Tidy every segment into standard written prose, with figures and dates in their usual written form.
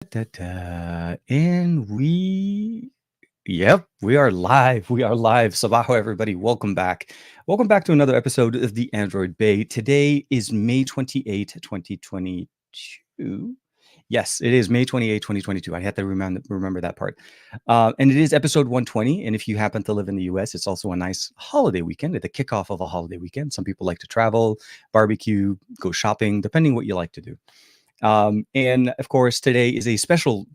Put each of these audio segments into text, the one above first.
And we are live. We are live. Sabaho, everybody. Welcome back. Welcome back to another episode of the Android Bay. Today is May 28th, 2022. Yes, it is May 28th, 2022. I had to remember that part. And it is episode 120. And if you happen to live in the US, it's also a nice holiday weekend, at the kickoff of a holiday weekend. Some people like to travel, barbecue, go shopping, depending what you like to do. And of course, today is a special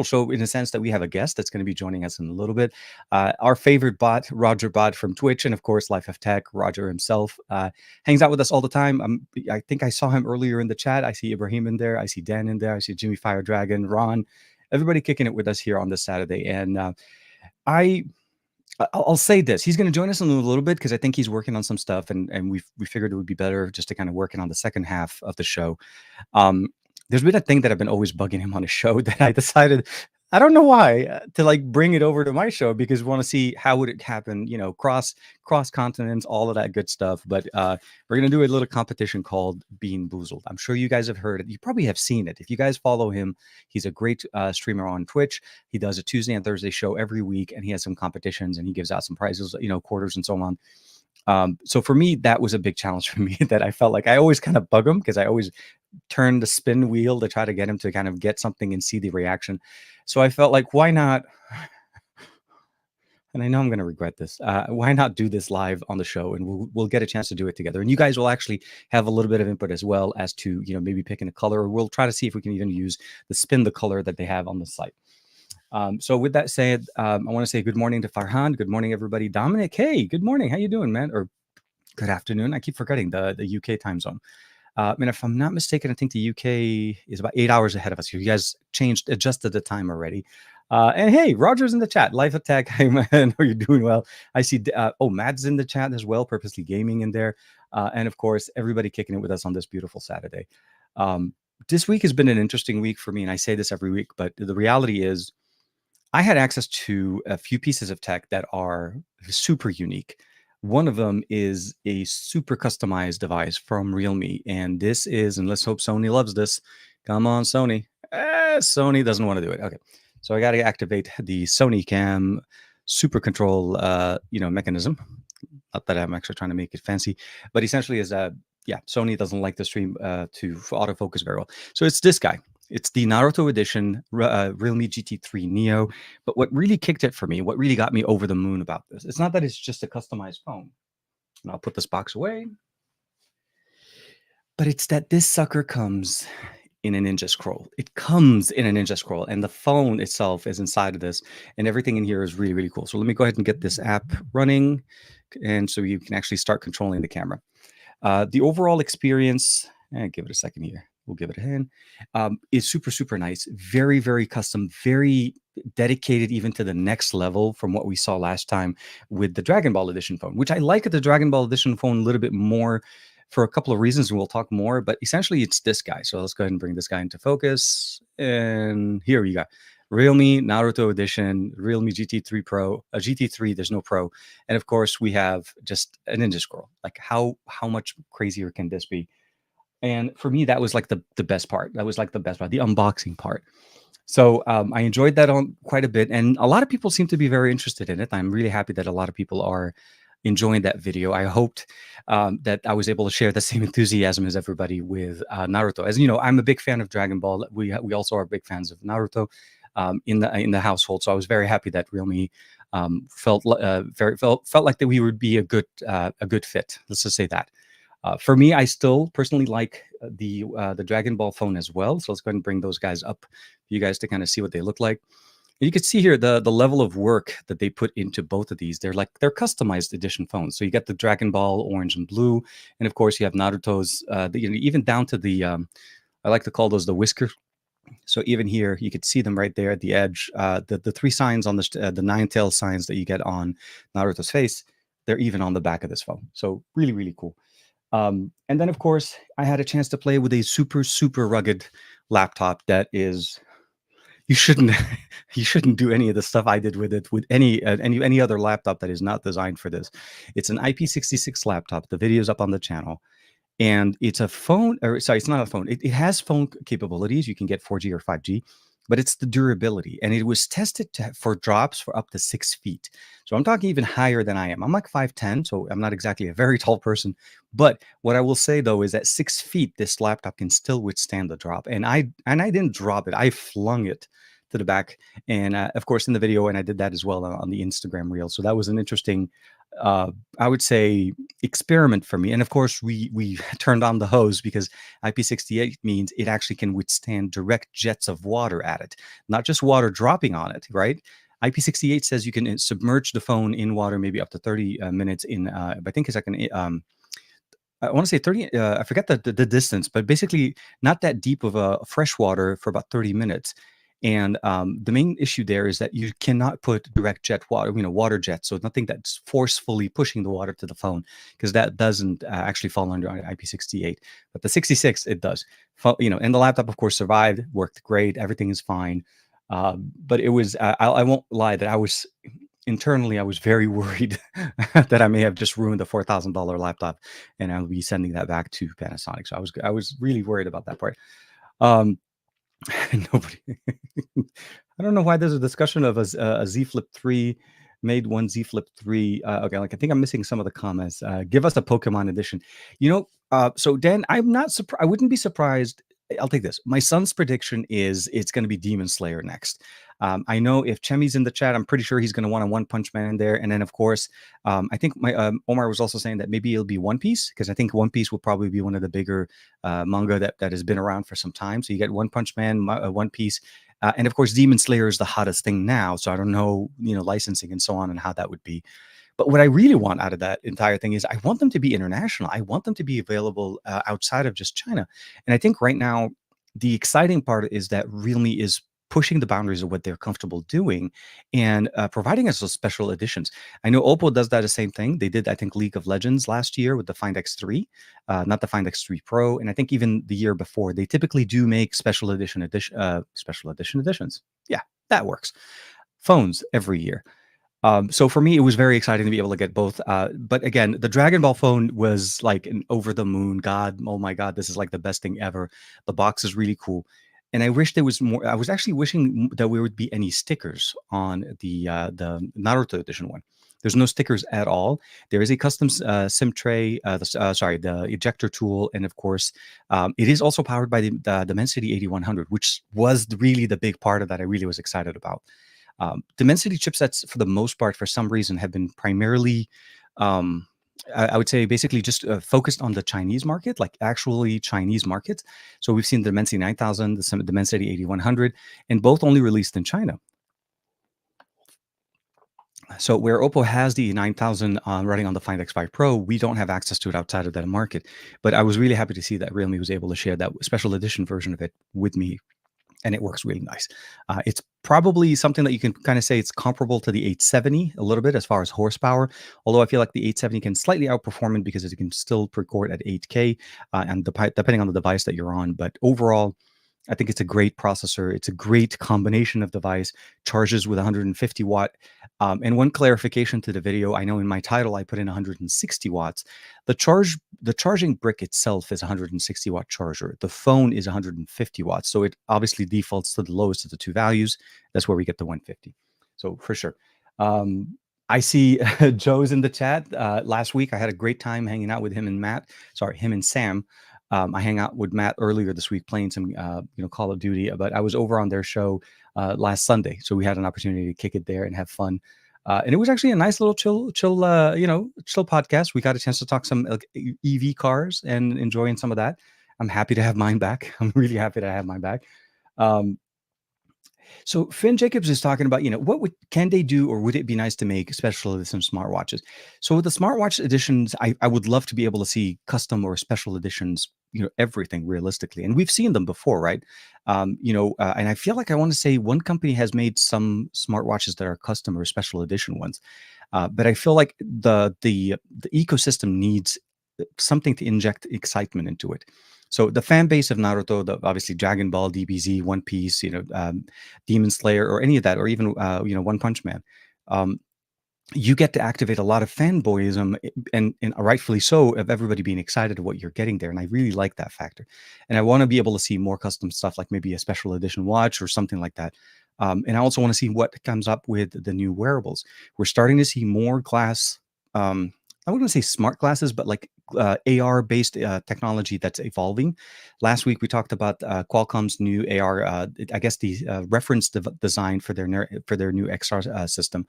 show in the sense that we have a guest that's going to be joining us in a little bit. Our favorite bot, Rog3rBot from Twitch, and of course, Life of Tech. Rodger himself hangs out with us all the time. I think I saw him earlier in the chat. I see Ibrahim in there. I see Dan in there. I see Jimmy Fire Dragon, Ron, everybody kicking it with us here on this Saturday. And I I'll say this: he's going to join us in a little bit because I think he's working on some stuff, and we figured it would be better just to kind of working on the second half of the show. Um, there's been a thing that I've been always bugging him on his show that I decided, I don't know why, to like bring it over to my show because we want to see how would it happen, cross continents, all of that good stuff. But we're gonna do a little competition called Being Boozled. I'm sure you guys have heard it. You probably have seen it. If you guys follow him, he's a great streamer on Twitch. He does a Tuesday and Thursday show every week, and he has some competitions and he gives out some prizes, quarters and so on. So for me, that was a big challenge for me that I felt like I always kind of bug him because I always turn the spin wheel to try to get him to kind of get something and see the reaction. So I felt like, why not? And I know I'm going to regret this. Why not do this live on the show, and we'll get a chance to do it together. And you guys will actually have a little bit of input as well as to maybe picking a color, or we'll try to see if we can even use the color that they have on the site. So with that said, I want to say good morning to Farhan. Good morning, everybody. Dominic, hey, good morning. How you doing, man? Or good afternoon. I keep forgetting the UK time zone. And if I'm not mistaken, I think the UK is about 8 hours ahead of us. You guys adjusted the time already. And hey, Roger's in the chat. Life Attack. I know you're doing well. I see. Matt's in the chat as well. Purposely Gaming in there. And of course, everybody kicking it with us on this beautiful Saturday. This week has been an interesting week for me, and I say this every week, but the reality is, I had access to a few pieces of tech that are super unique. One of them is a super customized device from Realme. And this is, and let's hope Sony loves this. Come on, Sony. Sony doesn't want to do it. Okay. So I got to activate the Sony Cam super control, mechanism. Not that I'm actually trying to make it fancy, but essentially is Sony doesn't like the stream to autofocus very well. So it's this guy. It's the Naruto Edition Realme GT3 Neo. But what really kicked it for me, what really got me over the moon about this, it's not that it's just a customized phone. And I'll put this box away. But it's that this sucker comes in a Ninja Scroll. It comes in a Ninja Scroll, and the phone itself is inside of this, and everything in here is really, really cool. So let me go ahead and get this app running, and so you can actually start controlling the camera. The overall experience, give it a second here. We'll give it a hand. Is super, super nice. Very, very custom. Very dedicated even to the next level from what we saw last time with the Dragon Ball Edition phone, which I like the Dragon Ball Edition phone a little bit more for a couple of reasons, and we'll talk more. But essentially, it's this guy. So let's go ahead and bring this guy into focus. And here we go. Realme Naruto Edition, Realme GT3 Pro, GT3, there's no Pro. And of course, we have just a Ninja Scroll. Like how much crazier can this be? And for me, that was like the best part. That was like the best part, the unboxing part. So I enjoyed that on quite a bit. And a lot of people seem to be very interested in it. I'm really happy that a lot of people are enjoying that video. I hoped that I was able to share the same enthusiasm as everybody with Naruto. As you know, I'm a big fan of Dragon Ball. We also are big fans of Naruto in the household. So I was very happy that Realme felt like that we would be a good fit. Let's just say that. For me, I still personally like the Dragon Ball phone as well. So let's go ahead and bring those guys up for you guys to kind of see what they look like. And you can see here the level of work that they put into both of these. They're customized edition phones. So you got the Dragon Ball orange and blue, and of course you have Naruto's. Even down to the I like to call those the whisker. So even here you could see them right there at the edge. The three signs on the nine tail signs that you get on Naruto's face, they're even on the back of this phone. So really, really cool. And then, of course, I had a chance to play with a super, super rugged laptop that is, you shouldn't do any of the stuff I did with it with any other laptop that is not designed for this. It's an IP66 laptop. The video's up on the channel. and it's a phone, or sorry, it's not a phone. It has phone capabilities. You can get 4G or 5G, but it's the durability. And it was tested for drops for up to 6 feet. So I'm talking even higher than I am. I'm like 5'10, so I'm not exactly a very tall person. But what I will say though is at 6 feet, this laptop can still withstand the drop. And I didn't drop it. I flung it to the back. And of course, in the video, and I did that as well on the Instagram reel. So that was an interesting, uh, I would say, experiment for me. And of course, we turned on the hose because IP68 means it actually can withstand direct jets of water at it, not just water dropping on it, right? IP68 says you can submerge the phone in water maybe up to 30 minutes in, I think it's like I want to say 30, I forget the distance, but basically not that deep of a fresh water for about 30 minutes. And the main issue there is that you cannot put direct jet water, water jet. So nothing that's forcefully pushing the water to the phone, because that doesn't actually fall under IP68. But the 66, it does. And the laptop, of course, survived, worked great. Everything is fine. But it was, I won't lie that I was internally, I was very worried that I may have just ruined a $4,000 laptop, and I'll be sending that back to Panasonic. So I was really worried about that part. Um, nobody, I don't know why there's a discussion of a Z Flip 3, made one Z Flip 3. Okay, like I think I'm missing some of the comments. Give us a Pokemon edition. So Dan, I'm not surprised. I wouldn't be surprised. I'll take this. My son's prediction is it's going to be Demon Slayer next. I know if Chemi's in the chat, I'm pretty sure he's going to want a One Punch Man in there. And then, of course, I think my Omar was also saying that maybe it'll be One Piece, because I think One Piece will probably be one of the bigger manga that has been around for some time. So you get One Punch Man, One Piece, and of course, Demon Slayer is the hottest thing now. So I don't know, licensing and so on and how that would be. But what I really want out of that entire thing is I want them to be international. I want them to be available outside of just China. And I think right now, the exciting part is that Realme is pushing the boundaries of what they're comfortable doing and providing us those special editions. I know Oppo does that the same thing. They did, I think, League of Legends last year with the Find X3, not the Find X3 Pro. And I think even the year before, they typically do make special edition editions. Yeah, that works. Phones every year. So for me, it was very exciting to be able to get both. But again, the Dragon Ball phone was like an over the moon. God, oh my God, this is like the best thing ever. The box is really cool. And I wish there was more. I was actually wishing that there would be any stickers on the Naruto edition one. There's no stickers at all. There is a custom SIM tray, the ejector tool, and of course, it is also powered by the Dimensity 8100, which was really the big part of that I really was excited about. Dimensity chipsets, for the most part, for some reason, have been primarily, I would say, basically just focused on the Chinese market, like actually Chinese markets. So we've seen the Dimensity 9000, the Dimensity 8100, and both only released in China. So where Oppo has the 9000 running on the Find X5 Pro, we don't have access to it outside of that market. But I was really happy to see that Realme was able to share that special edition version of it with me, and it works really nice. It's probably something that you can kind of say it's comparable to the 870 a little bit as far as horsepower, although I feel like the 870 can slightly outperform it because it can still record at 8K, and depending on the device that you're on. But overall, I think it's a great processor. It's a great combination of device, charges with 150 watt. And one clarification to the video, I know in my title I put in 160 watts. The charging brick itself is 160 watt charger. The phone is 150 watts. So it obviously defaults to the lowest of the two values. That's where we get the 150. So for sure. I see Joe's in the chat. Last week I had a great time hanging out with him and Sam. I hang out with Matt earlier this week playing some, Call of Duty, but I was over on their show last Sunday, so we had an opportunity to kick it there and have fun. And it was actually a nice little chill podcast. We got a chance to talk some EV cars and enjoying some of that. I'm happy to have mine back. I'm really happy to have mine back. So Finn Jacobs is talking about, can they do, or would it be nice to make special edition smartwatches? So with the smartwatch editions, I would love to be able to see custom or special editions, everything realistically. And we've seen them before, right? And I feel like I want to say one company has made some smartwatches that are custom or special edition ones. But I feel like the ecosystem needs something to inject excitement into it. So the fan base of Naruto, obviously Dragon Ball, DBZ, One Piece, Demon Slayer, or any of that, or even One Punch Man. you get to activate a lot of fanboyism, and rightfully so, of everybody being excited of what you're getting there. And I really like that factor. And I want to be able to see more custom stuff, like maybe a special edition watch or something like that. And I also want to see what comes up with the new wearables. We're starting to see more glass. I wouldn't say smart glasses, but like AR based technology that's evolving. Last week we talked about Qualcomm's new AR. I guess the reference design for their new XR system.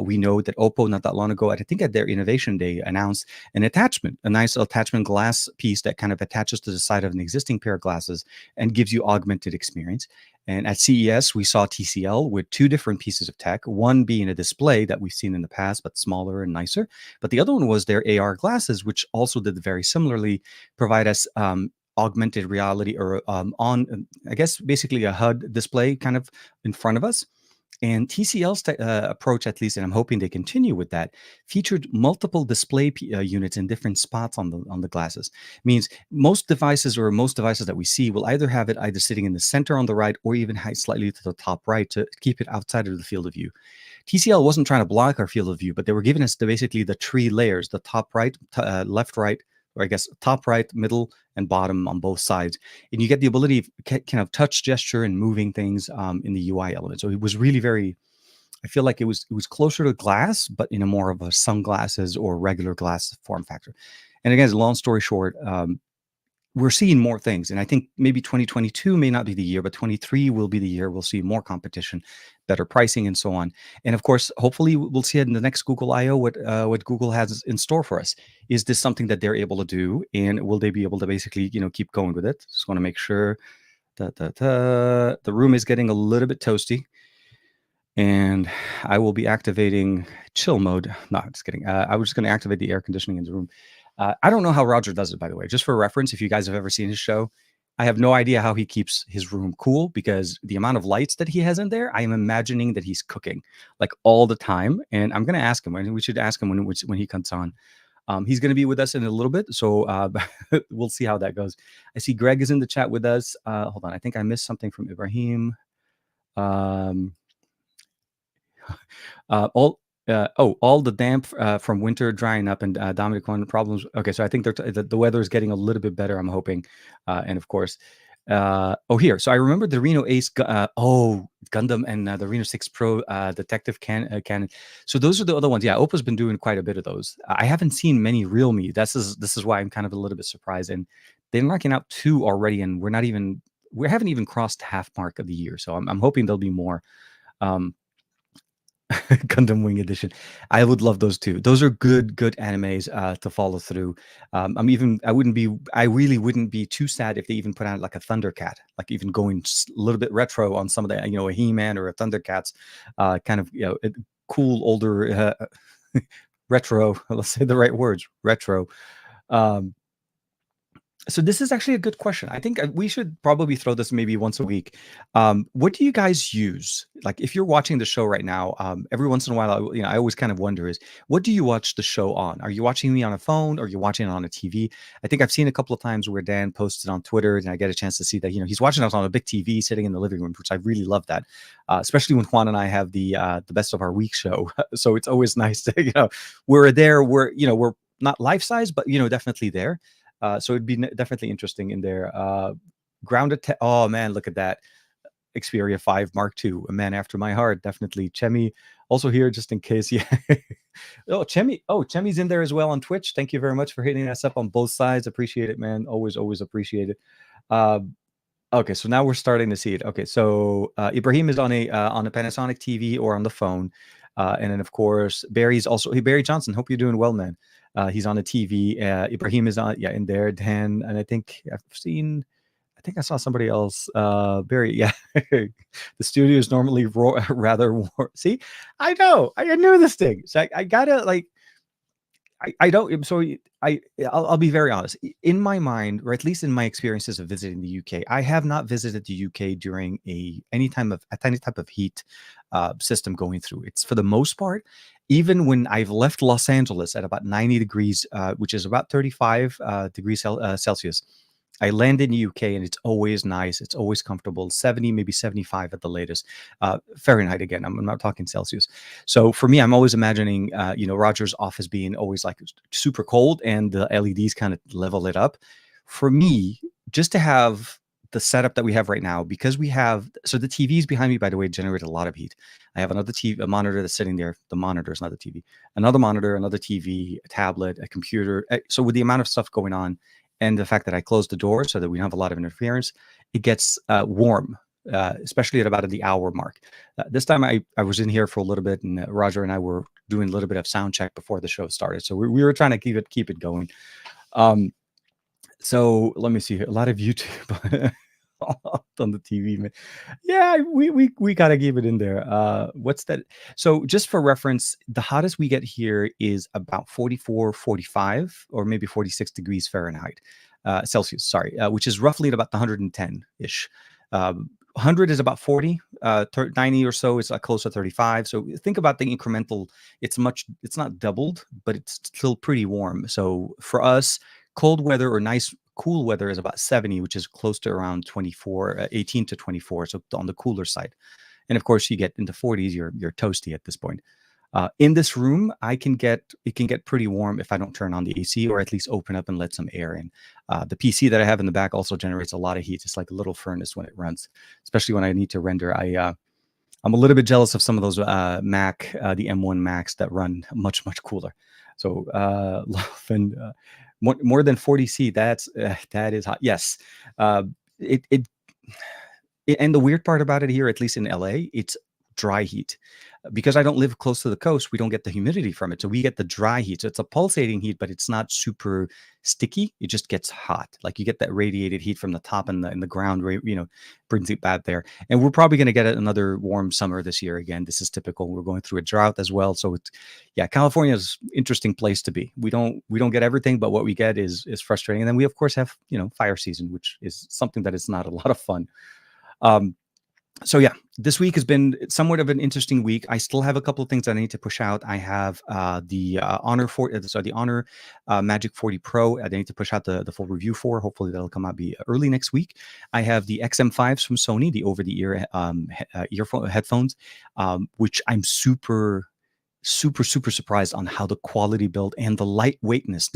We know that Oppo, not that long ago, I think at their Innovation Day, announced an attachment, a nice attachment glass piece that kind of attaches to the side of an existing pair of glasses and gives you augmented experience. And at CES, we saw TCL with two different pieces of tech, one being a display that we've seen in the past, but smaller and nicer. But the other one was their AR glasses, which also did very similarly provide us augmented reality, or I guess, basically a HUD display kind of in front of us. And TCL's approach, at least, and I'm hoping they continue with that, featured multiple display units in different spots on the glasses. Means most devices that we see will either have it either sitting in the center on the right, or even slightly to the top right, to keep it outside of the field of view. TCL wasn't trying to block our field of view, but they were giving us basically the three layers: the top right, left right, or I guess top right, middle, and bottom on both sides. And you get the ability of kind of touch gesture and moving things in the UI element. So it was really very, I feel like it was closer to glass, but in a more of a sunglasses or regular glass form factor. And again, long story short, we're seeing more things. And I think maybe 2022 may not be the year, but 23 will be the year. We'll see more competition, better pricing, and so on. And of course, hopefully we'll see it in the next Google I/O, what Google has in store for us. Is this something that they're able to do? And will they be able to basically, keep going with it? Just want to make sure that the room is getting a little bit toasty. And I will be activating chill mode. No, just kidding. I was just going to activate the air conditioning in the room. I don't know how Rodger does it, by the way. Just for reference, if you guys have ever seen his show, I have no idea how he keeps his room cool, because the amount of lights that he has in there, I am imagining that he's cooking like all the time. And I'm going to ask him. We should ask him when he comes on. He's going to be with us in a little bit, so we'll see how that goes. I see Greg is in the chat with us. Hold on, I think I missed something from Ibrahim. All the damp from winter drying up, and Dominic, one problems. Okay, so I think the weather is getting a little bit better, I'm hoping. And of course, here. So I remember the Reno Ace, Gundam, and the Reno 6 Pro Detective Cannon. So those are the other ones. Yeah, Oppo's been doing quite a bit of those. I haven't seen many Realme. This is why I'm kind of a little bit surprised. And they're knocking out two already, and we haven't even crossed half mark of the year. So I'm hoping there'll be more. Gundam Wing Edition. I would love those too. Those are good animes to follow through. I really wouldn't be too sad if they even put out like a Thundercat, like even going a little bit retro on some of the, a He-Man or a Thundercats, kind of, cool older retro. Let's say the right words, retro. So this is actually a good question. I think we should probably throw this maybe once a week. What do you guys use? Like, if you're watching the show right now, every once in a while, I always kind of wonder is, what do you watch the show on? Are you watching me on a phone, or are you watching it on a TV? I think I've seen a couple of times where Dan posted on Twitter, and I get a chance to see that, he's watching us on a big TV sitting in the living room, which I really love that. Especially when Juan and I have the Best of Our Week show. So it's always nice to, we're not life size, but, definitely there. So it'd be definitely interesting in there. Grounded. Oh man, look at that. Xperia 5 Mark II, a man after my heart. Definitely. Chemi also here just in case. Yeah. Chemi's in there as well on Twitch. Thank you very much for hitting us up on both sides. Appreciate it, man. Always appreciate it. Okay, so now we're starting to see it. Okay, so Ibrahim is on a Panasonic TV or on the phone. And then of course, Barry Johnson. Hope you're doing well, man. He's on the TV. Ibrahim is on, in there. Dan, and I think I saw somebody else. Barry, yeah. The studio is normally rather warm. See, I know. I knew this thing. So I gotta like. I don't. So I'll be very honest. In my mind, or at least in my experiences of visiting the UK, I have not visited the UK during any type of heat system going through. It's for the most part, even when I've left Los Angeles at about 90 degrees, which is about 35 degrees Celsius. I land in the UK and it's always nice. It's always comfortable. 70, maybe 75 at the latest. Fahrenheit again. I'm not talking Celsius. So for me, I'm always imagining, Rodger's office being always like super cold and the LEDs kind of level it up. For me, just to have the setup that we have right now, because we have, so the TVs behind me, by the way, generate a lot of heat. I have another TV, a monitor that's sitting there. The monitor is not the TV. Another monitor, another TV, a tablet, a computer. So with the amount of stuff going on, and the fact that I closed the door so that we don't have a lot of interference, it gets warm, especially at about the hour mark. This time I was in here for a little bit, and Rodger and I were doing a little bit of sound check before the show started. So we were trying to keep it going. So let me see here. A lot of YouTube on the TV, man. Yeah, we gotta keep it in there. What's that? So just for reference, the hottest we get here is about 44, 45, or maybe 46 degrees Fahrenheit, Celsius, sorry, which is roughly at about 110-ish. 100 is about 40, 90 or so is close to 35. So think about the incremental. It's not doubled, but it's still pretty warm. So for us, cold weather or nice cool weather is about 70, which is close to around 24, 18 to 24. So on the cooler side. And of course, you get into 40s, you're toasty at this point. In this room, it can get pretty warm if I don't turn on the AC or at least open up and let some air in. The PC that I have in the back also generates a lot of heat. It's like a little furnace when it runs, especially when I need to render. I'm a little bit jealous of some of those Mac, the M1 Macs that run much cooler. So and more than 40C, that is hot. Yes, it and the weird part about it here, at least in LA, it's dry heat. Because I don't live close to the coast, we don't get the humidity from it. So we get the dry heat. So it's a pulsating heat, but it's not super sticky. It just gets hot. Like you get that radiated heat from the top and the ground, brings it back there. And we're probably going to get another warm summer this year again. This is typical. We're going through a drought as well. So California is an interesting place to be. We don't get everything, but what we get is frustrating. And then we of course have, fire season, which is something that is not a lot of fun. So yeah, this week has been somewhat of an interesting week. I still have a couple of things that I need to push out. I have the Honor Magic 40 Pro. I need to push out the full review for. Hopefully that'll come out early next week. I have the XM5s from Sony, the over-the-ear headphones, which I'm super surprised on how the quality build and the lightweightness.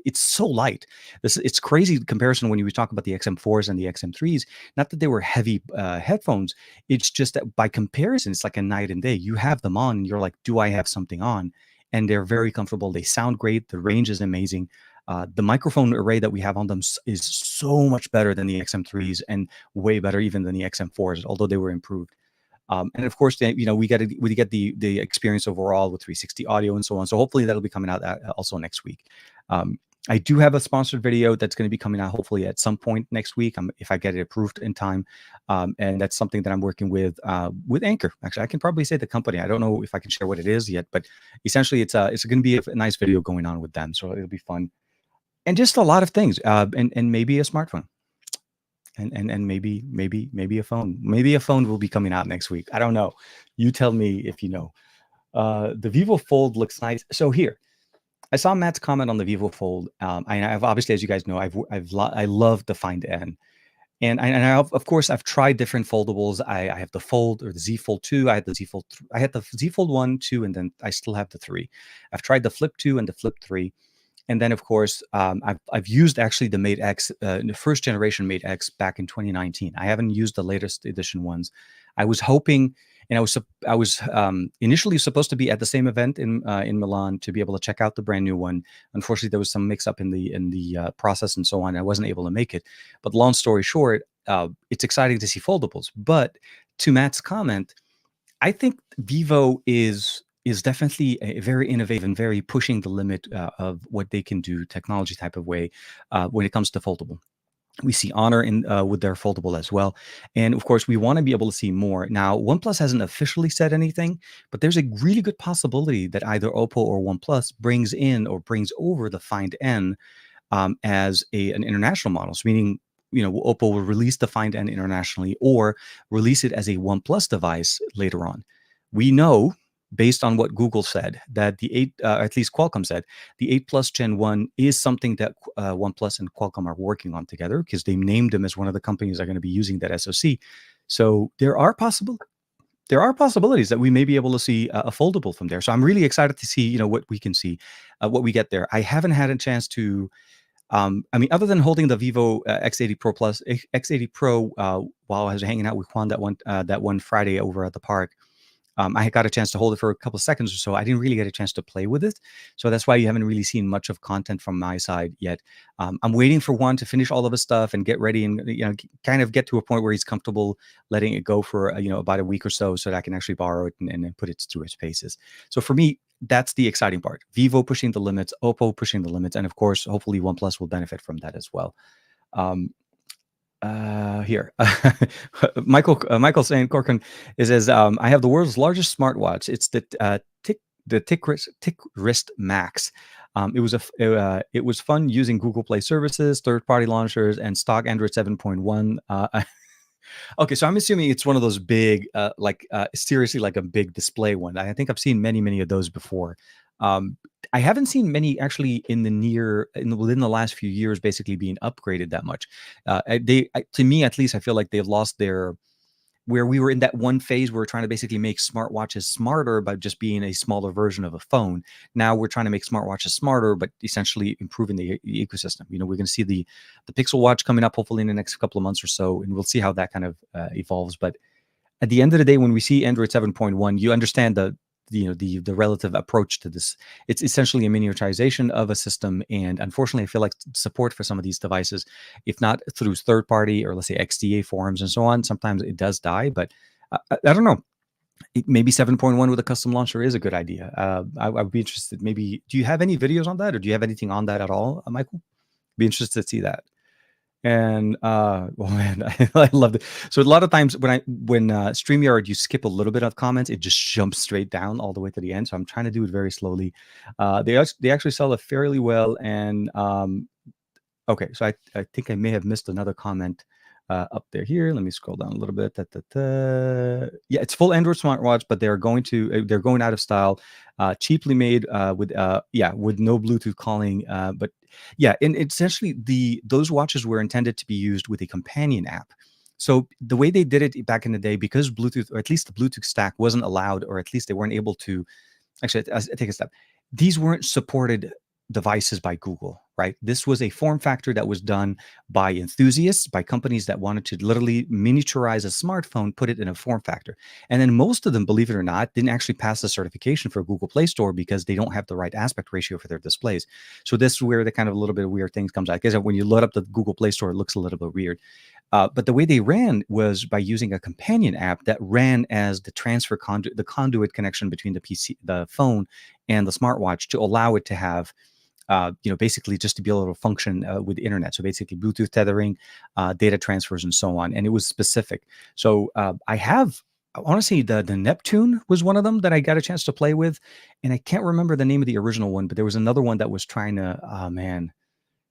It's so light. It's crazy comparison when you talk about the XM4s and the XM3s. Not that they were heavy headphones. It's just that by comparison, it's like a night and day. You have them on, and you're like, do I have something on? And they're very comfortable. They sound great. The range is amazing. The microphone array that we have on them is so much better than the XM3s and way better even than the XM4s, although they were improved. And of course, we get the experience overall with 360 audio and so on. So hopefully that'll be coming out also next week. I do have a sponsored video that's going to be coming out hopefully at some point next week, if I get it approved in time. And that's something that I'm working with Anchor. Actually, I can probably say the company. I don't know if I can share what it is yet, but essentially it's going to be a nice video going on with them. So it'll be fun. And just a lot of things, and maybe a smartphone. And maybe a phone. Maybe a phone will be coming out next week. I don't know. You tell me if you know. The Vivo Fold looks nice. So here, I saw Matt's comment on the Vivo Fold. I've obviously, as you guys know, I love the Find N, and of course I've tried different foldables. I have the Fold or the Z Fold 2. I had the Z Fold. I had the Z Fold 1, 2, and then I still have the 3. I've tried the Flip 2 and the Flip 3. And then, of course, I've used actually the Mate X, the first generation Mate X back in 2019. I haven't used the latest edition ones. I was hoping, and I was initially supposed to be at the same event in Milan to be able to check out the brand new one. Unfortunately, there was some mix up in the process and so on. I wasn't able to make it. But long story short, it's exciting to see foldables. But to Matt's comment, I think Vivo is definitely a very innovative and very pushing the limit of what they can do technology type of way when it comes to foldable. We see Honor with their foldable as well. And of course, we want to be able to see more. Now, OnePlus hasn't officially said anything, but there's a really good possibility that either Oppo or OnePlus brings in or brings over the Find N as an international model. So meaning, Oppo will release the Find N internationally or release it as a OnePlus device later on. We know based on what Google said, that the 8, at least Qualcomm said, the 8 Plus Gen 1 is something that OnePlus and Qualcomm are working on together, because they named them as one of the companies that are going to be using that SoC. So there are possibilities that we may be able to see a foldable from there. So I'm really excited to see, what we can see, what we get there. I haven't had a chance to, I mean, other than holding the Vivo X80 Pro Plus, X80 Pro, while I was hanging out with Juan that one Friday over at the park. I got a chance to hold it for a couple of seconds or so. I didn't really get a chance to play with it. So that's why you haven't really seen much of content from my side yet. I'm waiting for Juan to finish all of his stuff and get ready and, kind of get to a point where he's comfortable letting it go for, about a week or so that I can actually borrow it and then put it through its paces. So for me, that's the exciting part. Vivo pushing the limits, Oppo pushing the limits, and of course, hopefully OnePlus will benefit from that as well. Here, Michael saying, Corcoran, it says, I have the world's largest smartwatch. It's the Tick Wrist Max. It was fun using Google Play services, third-party launchers, and stock Android 7.1. Okay, so I'm assuming it's one of those big, seriously, like a big display one. I think I've seen many of those before. I haven't seen many actually within the last few years, basically being upgraded that much. To me, at least, I feel like they've lost where we were in that one phase where we're trying to basically make smartwatches smarter by just being a smaller version of a phone. Now we're trying to make smartwatches smarter, but essentially improving the ecosystem. We're going to see the Pixel Watch coming up hopefully in the next couple of months or so, and we'll see how that kind of evolves. But at the end of the day, when we see Android 7.1, you understand the relative approach to this. It's essentially a miniaturization of a system, and unfortunately I feel like support for some of these devices, if not through third party or let's say XDA forums and so on, sometimes it does die. But I don't know, maybe 7.1 with a custom launcher is a good idea. I would be interested. Maybe, do you have any videos on that, or do you have anything on that at all, Michael? Be interested to see that. And well, man, I loved it. So a lot of times when StreamYard, you skip a little bit of comments, it just jumps straight down all the way to the end. So I'm trying to do it very slowly. They actually sell it fairly well. And okay, so I think I may have missed another comment up there. Here, let me scroll down a little bit. Yeah, it's full Android smartwatch, but they're going out of style. Cheaply made with no Bluetooth calling, but yeah, and essentially those watches were intended to be used with a companion app. So the way they did it back in the day, because Bluetooth, or at least the Bluetooth stack, wasn't allowed, or at least they weren't able to. Actually, I take a step. These weren't supported devices by Google, right? This was a form factor that was done by enthusiasts, by companies that wanted to literally miniaturize a smartphone, put it in a form factor. And then most of them, believe it or not, didn't actually pass the certification for Google Play Store because they don't have the right aspect ratio for their displays. So this is where the kind of a little bit of weird things comes out. Because when you load up the Google Play Store, it looks a little bit weird. But the way they ran was by using a companion app that ran as the the conduit connection between the PC, the phone, and the smartwatch, to allow it to have basically just to be able to function with the internet. So basically Bluetooth tethering, data transfers, and so on. And it was specific. So I want to say the Neptune was one of them that I got a chance to play with. And I can't remember the name of the original one, but there was another one that was trying to, oh man,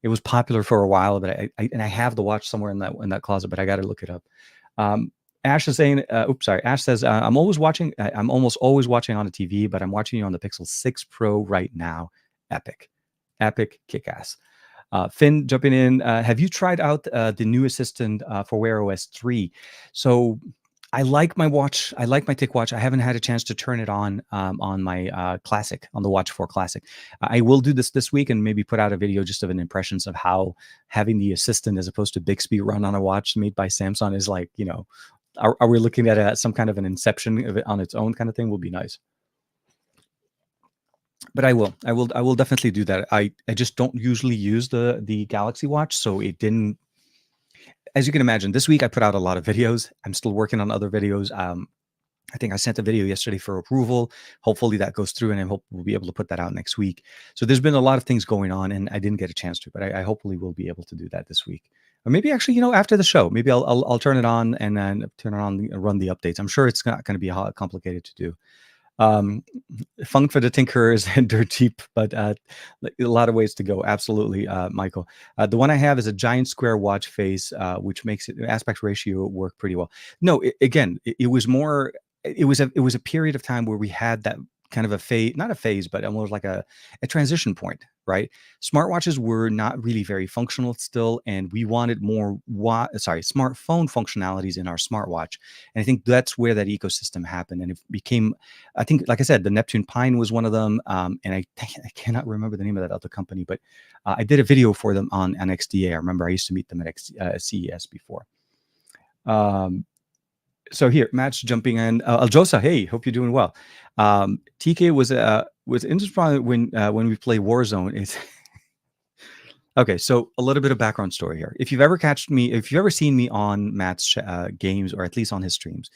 it was popular for a while, but I have the watch somewhere in that closet, but I got to look it up. Ash is saying, Ash says, I'm almost always watching on the TV, but I'm watching you on the Pixel 6 Pro right now. Epic, kick-ass. Finn jumping in. Have you tried out the new assistant for Wear OS 3? So I like my watch. I like my TicWatch. I haven't had a chance to turn it on my Classic, on the Watch 4 Classic. I will do this week and maybe put out a video just of an impressions of how having the assistant as opposed to Bixby run on a watch made by Samsung is like, are we looking at some kind of an inception of it on its own kind of thing? Will be nice. But I will definitely do that. I just don't usually use the Galaxy Watch, so it didn't. As you can imagine, this week I put out a lot of videos. I'm still working on other videos. I think I sent a video yesterday for approval. Hopefully that goes through, and I hope we'll be able to put that out next week. So there's been a lot of things going on, and I didn't get a chance to, but I hopefully will be able to do that this week. Or maybe actually, after the show, maybe I'll turn it on and then run the updates. I'm sure it's not going to be complicated to do. Fun for the tinkerers and dirt cheap, but a lot of ways to go. Absolutely, Michael. The one I have is a giant square watch face, which makes it aspect ratio work pretty well. No, it was more it was a period of time where we had that kind of a phase, not a phase, but almost like a transition point, right? Smartwatches were not really very functional still, and we wanted more smartphone functionalities in our smartwatch. And I think that's where that ecosystem happened, and it became, I think, like I said, the Neptune Pine was one of them, and I cannot remember the name of that other company, but I did a video for them on XDA. I remember I used to meet them at CES before. So here, Matt's jumping in. Aljosa, hey, hope you're doing well. TK was interesting when we play Warzone. It's okay. So a little bit of background story here. If you've ever seen me on Matt's games, or at least on his streams,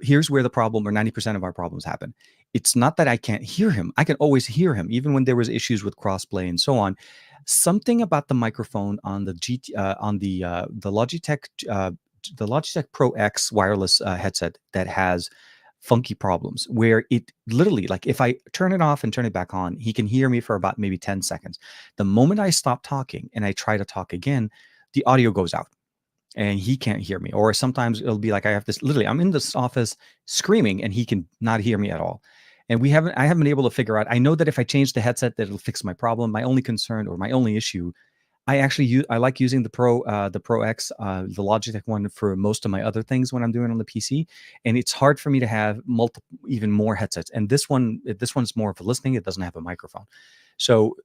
here's where the problem, or 90% of our problems, happen. It's not that I can't hear him. I can always hear him, even when there was issues with crossplay and so on. Something about the microphone on the Logitech Pro X wireless headset that has funky problems, where it literally, like, if I turn it off and turn it back on, he can hear me for about maybe 10 seconds. The moment I stop talking and I try to talk again, the audio goes out and he can't hear me. Or sometimes it'll be like, I have this, literally, I'm in this office screaming and he can not hear me at all. And I haven't been able to figure out. I know that if I change the headset, that it'll fix my problem. My only concern, or my only issue, I like using the Pro X, the Logitech one, for most of my other things when I'm doing on the PC, and it's hard for me to have even more headsets. And this one's more for listening. It doesn't have a microphone, so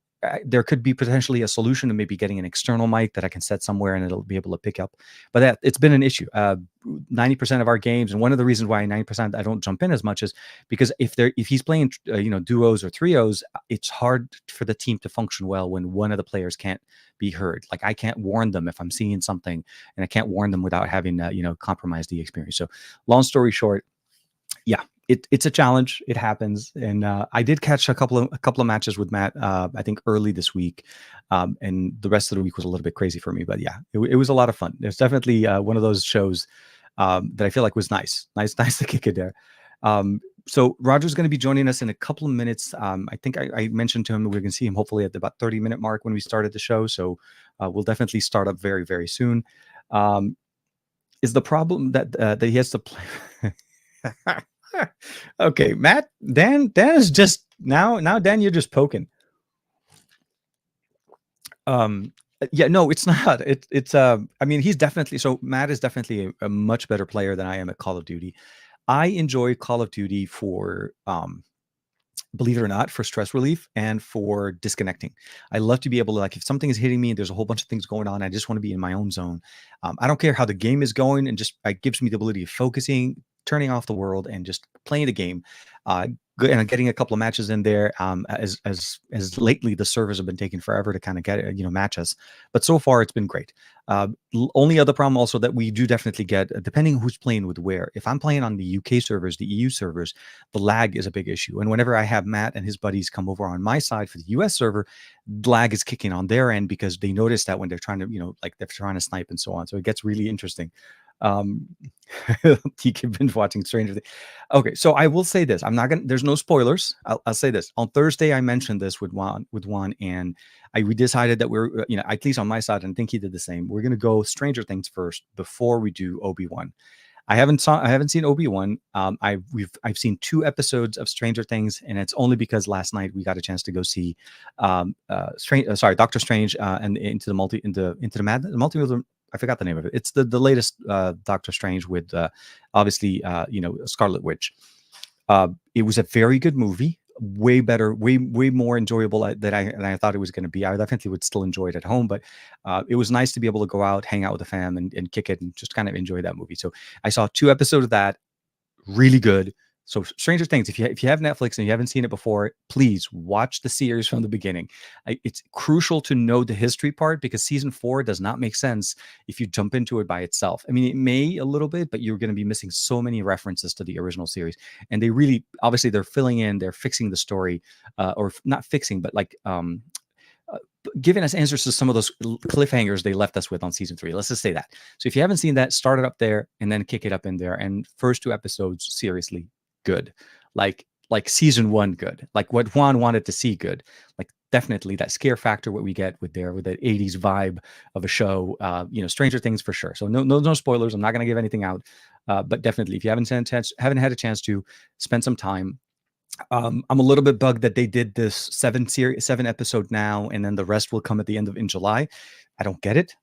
there could be potentially a solution to maybe getting an external mic that I can set somewhere and it'll be able to pick up. But it's been an issue. 90% of our games, and one of the reasons why 90% I don't jump in as much is because if he's playing duos or trios, it's hard for the team to function well when one of the players can't be heard. Like, I can't warn them if I'm seeing something, and I can't warn them without having compromise the experience. So long story short, yeah, it's a challenge. It happens, and I did catch a couple of matches with Matt. I think early this week, and the rest of the week was a little bit crazy for me. But yeah, it was a lot of fun. It's definitely one of those shows that I feel like was nice to kick it there. So Rodger's going to be joining us in a couple of minutes. I think I mentioned to him we're going to see him hopefully at the about 30-minute mark when we started the show. So we'll definitely start up very, very soon. Is the problem that he has to play? Okay, Matt, Dan is just now, Dan, you're just poking. Yeah, no, it's not. It's I mean, Matt is definitely a much better player than I am at Call of Duty. I enjoy Call of Duty for believe it or not, for stress relief and for disconnecting. I love to be able to, like, if something is hitting me and there's a whole bunch of things going on, I just want to be in my own zone. I don't care how the game is going, and just it gives me the ability of focusing, turning off the world, and just playing the game. And getting a couple of matches in there. As lately, the servers have been taking forever to kind of get match us, but so far it's been great. Only other problem also that we do definitely get, depending who's playing with where. If I'm playing on the UK servers, the EU servers, the lag is a big issue. And whenever I have Matt and his buddies come over on my side for the US server, lag is kicking on their end because they notice that when they're trying to, like, they're trying to snipe and so on. So it gets really interesting. TK binge watching Stranger Things. Okay, so I will say this. There's no spoilers. I'll say this. On Thursday, I mentioned this with Juan, and we decided that we're, at least on my side, and I think he did the same. We're gonna go Stranger Things first before we do Obi-Wan. I haven't seen Obi-Wan. I've seen 2 episodes of Stranger Things, and it's only because last night we got a chance to go see Doctor Strange and into the multiverse. I forgot the name of it. It's the latest Doctor Strange with obviously Scarlet Witch. It was a very good movie, way better, way more enjoyable than I thought it was going to be. I definitely would still enjoy it at home, but it was nice to be able to go out, hang out with the fam, and kick it and just kind of enjoy that movie. So I saw 2 episodes of that, really good. So Stranger Things, if you have Netflix and you haven't seen it before, please watch the series from the beginning. It's crucial to know the history part, because season 4 does not make sense if you jump into it by itself. I mean, it may a little bit, but you're going to be missing so many references to the original series. And they really, obviously, they're filling in, they're fixing the story, or not fixing, but like giving us answers to some of those cliffhangers they left us with on season 3. Let's just say that. So if you haven't seen that, start it up there and then kick it up in there. And first 2 episodes, seriously good, like season 1 good, like what Juan wanted to see good, like definitely that scare factor, what we get with that 80s vibe of a show. Stranger Things for sure. So no spoilers. I'm not going to give anything out, but definitely if you haven't had a chance to spend some time. I'm a little bit bugged that they did this 7 episode now, and then the rest will come at the end of in July. I don't get it.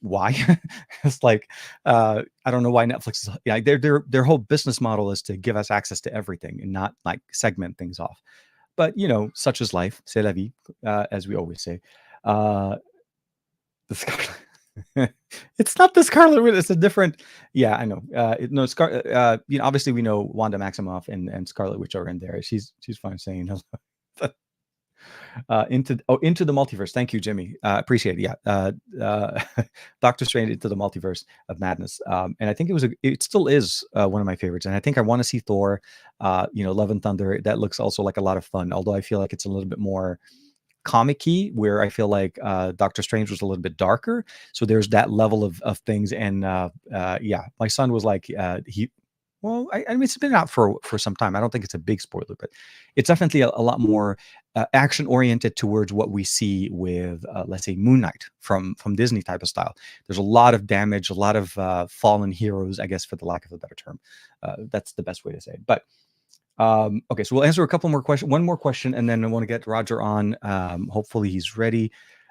Why? It's like I don't know why Netflix is. Yeah, their whole business model is to give us access to everything and not like segment things off. But such is life. C'est la vie, as we always say. Uh, the Scarlet. It's not the Scarlet Witch. It's a different. Yeah, I know. No, obviously we know Wanda Maximoff and Scarlet Witch are in there. She's fine saying hello. Into the multiverse. Thank you, Jimmy. Appreciate it. Yeah. Doctor Strange into the multiverse of madness. And I think it still is one of my favorites. And I think I want to see Thor. Love and Thunder. That looks also like a lot of fun. Although I feel like it's a little bit more comic-y, where I feel like Doctor Strange was a little bit darker. So there's that level of things. And yeah, my son was like, I mean, it's been out for some time. I don't think it's a big spoiler, but it's definitely a lot more action oriented towards what we see with, let's say, Moon Knight from Disney type of style. There's a lot of damage, a lot of fallen heroes, I guess, for the lack of a better term. That's the best way to say it. But okay, so we'll answer a couple more questions. One more question, and then I want to get Rodger on. Hopefully he's ready.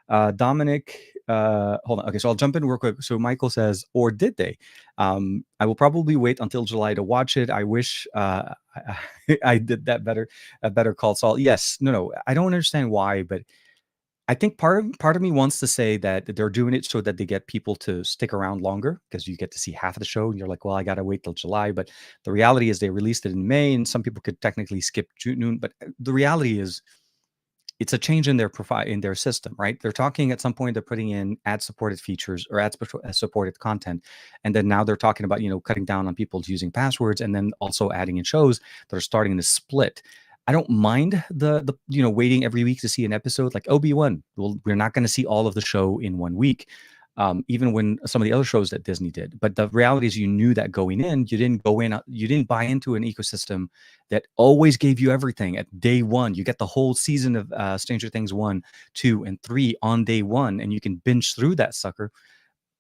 Dominic, hold on. Okay, so I'll jump in real quick. So Michael says, or did they? I will probably wait until July to watch it. I wish I did that better. A Better Call Saul. Yes, no. I don't understand why, but I think part of me wants to say that they're doing it so that they get people to stick around longer, because you get to see half of the show and you're like, well, I got to wait till July. But the reality is they released it in May, and some people could technically skip June. But the reality is it's a change in their profile, in their system, right? They're talking at some point, they're putting in ad supported features or ad supported content. And then now they're talking about, cutting down on people using passwords, and then also adding in shows that are starting to split. I don't mind the waiting every week to see an episode like Obi-Wan. We're not going to see all of the show in 1 week. Even when some of the other shows that Disney did. But the reality is, you knew that going in, you didn't buy into an ecosystem that always gave you everything at day one. You get the whole season of Stranger Things 1, 2, and 3 on day one, and you can binge through that sucker.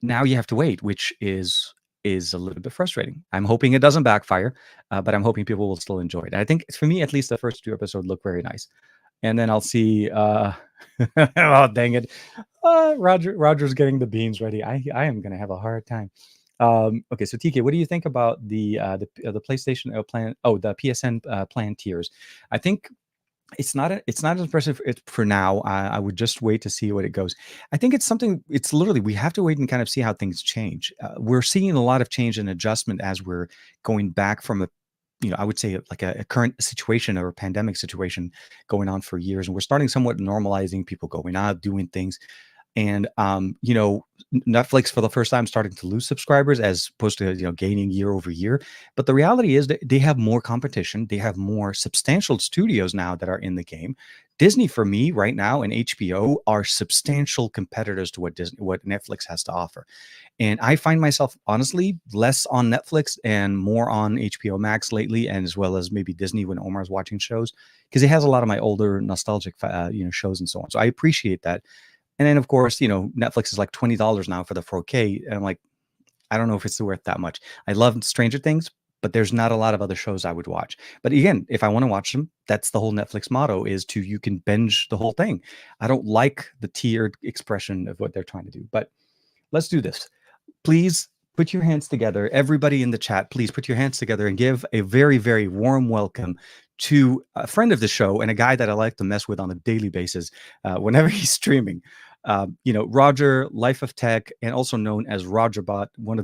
Now you have to wait, which is a little bit frustrating. I'm hoping it doesn't backfire, but I'm hoping people will still enjoy it. I think for me, at least, the first 2 episodes look very nice. And then I'll see. Oh, dang it. Roger's getting the beans ready. I am going to have a hard time. Okay, so TK, what do you think about the PlayStation plan? Oh, the PSN plan tiers. I think it's not as impressive for now. I would just wait to see what it goes. I think it's something. It's literally, we have to wait and kind of see how things change. We're seeing a lot of change and adjustment as we're going back from I would say like a current situation or a pandemic situation going on for years, and we're starting somewhat normalizing people going out, doing things. And Netflix for the first time starting to lose subscribers as opposed to gaining year over year. But the reality is that they have more competition. They have more substantial studios now that are in the game. Disney, for me right now, and HBO are substantial competitors to what Netflix has to offer. And I find myself honestly less on Netflix and more on HBO Max lately, and as well as maybe Disney when Omar's watching shows, because it has a lot of my older nostalgic shows and so on. So I appreciate that. And then, of course, Netflix is like $20 now for the 4K. And I'm like, I don't know if it's worth that much. I love Stranger Things, but there's not a lot of other shows I would watch. But again, if I want to watch them, that's the whole Netflix motto, is you can binge the whole thing. I don't like the tiered expression of what they're trying to do, but let's do this. Please put your hands together. Everybody in the chat, please put your hands together and give a very, very warm welcome to a friend of the show and a guy that I like to mess with on a daily basis whenever he's streaming. Rodger, Life of Tech, and also known as Rog3rBot, one of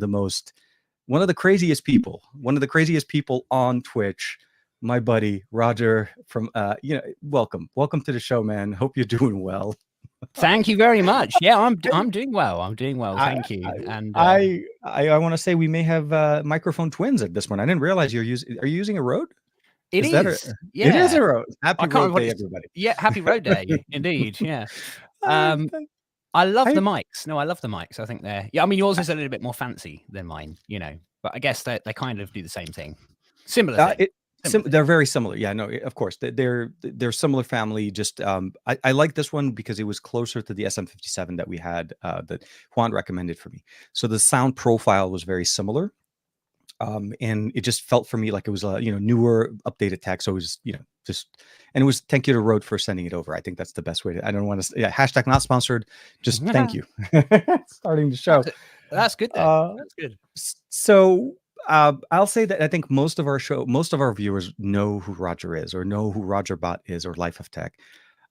the craziest people on Twitch. My buddy Rodger from welcome to the show, man. Hope you're doing well. Thank you very much. Yeah, I'm doing well. Thank you. I want to say we may have microphone twins at this point. I didn't realize are you using a Rode? It is. It is a Rode. Happy Road Day, everybody. Yeah, happy Road Day, indeed. Yeah. I love the mics. No, I love the mics. I think they're. Yeah, I mean, yours is a little bit more fancy than mine, but I guess they kind of do the same thing. Similar thing. they're very similar. Yeah, no, of course they're similar family. Just I like this one because it was closer to the SM57 that we had that Juan recommended for me. So the sound profile was very similar. And it just felt for me like it was a newer, updated tech. So it was and it was thank you to Rode for sending it over. I think that's the best way to. I don't want to hashtag not sponsored. Just thank you. Starting the show. That's good. That's good. So I'll say that I think most of our viewers know who Rodger is, or know who Rog3rBot is, or Life of Tech.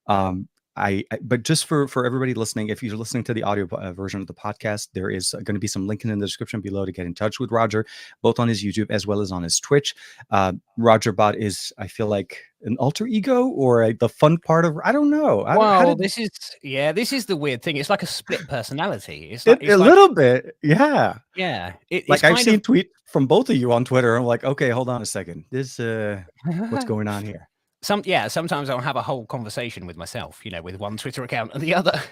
But just for everybody listening, if you're listening to the audio version of the podcast, there is going to be some link in the description below to get in touch with Rodger, both on his YouTube as well as on his Twitch. Rog3rBot is, I feel like, an alter ego, or the fun part of, I don't know. This is the weird thing. It's like a split personality. It's a little bit, yeah. Yeah. Like I've seen tweet from both of you on Twitter. I'm like, okay, hold on a second. This, what's going on here? Sometimes I'll have a whole conversation with myself, with one Twitter account and the other.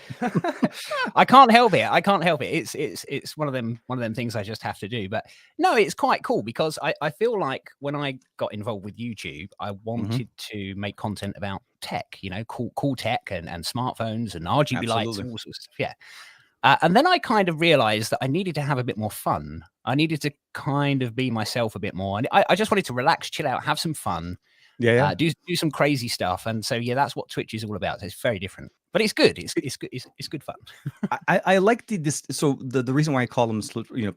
I can't help it. It's one of them things I just have to do. But no, it's quite cool because I feel like when I got involved with YouTube, I wanted to make content about tech, cool tech and smartphones and RGB lights and all sorts of stuff. Yeah. And then I kind of realized that I needed to have a bit more fun. I needed to kind of be myself a bit more. And I just wanted to relax, chill out, have some fun. Do some crazy stuff, and so that's what Twitch is all about. So it's very different, but it's good. It's good. It's good fun. I like so the reason why I call them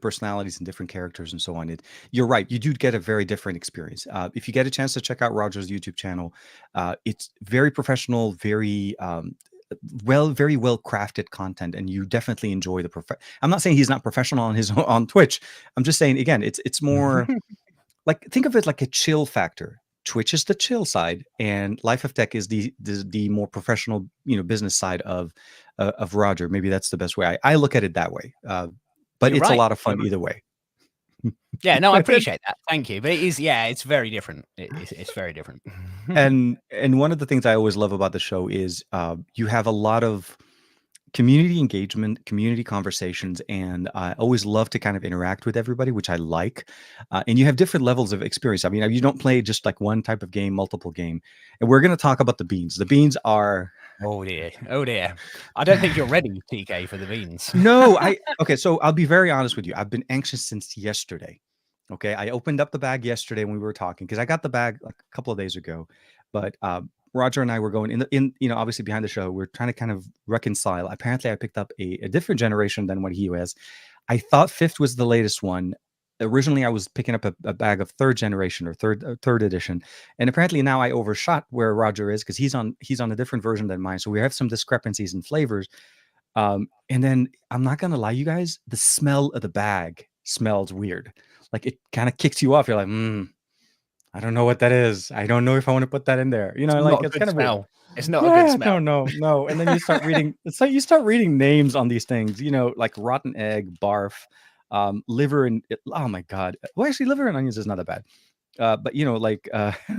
personalities and different characters and so on. You're right. You do get a very different experience. If you get a chance to check out Rodger's YouTube channel, it's very professional, very very well crafted content, and you definitely enjoy the I'm not saying he's not professional on Twitch. I'm just saying, again, it's more like, think of it like a chill factor. Twitch is the chill side, and Life of Tech is the more professional, business side of Rodger. Maybe that's the best way. I look at it that way. But it's a lot of fun either way. Yeah, no, I appreciate that. Thank you. But it is, it's very different. It's very different. and one of the things I always love about the show is you have a lot of community engagement, community conversations, and I always love to kind of interact with everybody, which I like. And you have different levels of experience. I mean, you don't play just like one type of game, multiple game. And we're going to talk about the beans. The beans are... Oh dear. I don't think you're ready, TK, for the beans. No, okay, so I'll be very honest with you. I've been anxious since yesterday. Okay, I opened up the bag yesterday when we were talking, because I got the bag like a couple of days ago. But Rodger and I were going in obviously behind the show. We're trying to kind of reconcile. Apparently, I picked up a different generation than what he was. I thought fifth was the latest one. Originally, I was picking up a bag of third generation or third edition, and apparently now I overshot where Rodger is, because he's on a different version than mine. So we have some discrepancies in flavors. And then I'm not gonna lie, you guys, the smell of the bag smells weird. Like, it kind of kicks you off. You're like, I don't know what that is. I don't know if I want to put that in there. It's kind of weird. It's not a good smell. No. And then you start reading. It's like you start reading names on these things. Like rotten egg, barf, liver, and oh my god. Well, actually, liver and onions is not that bad. But like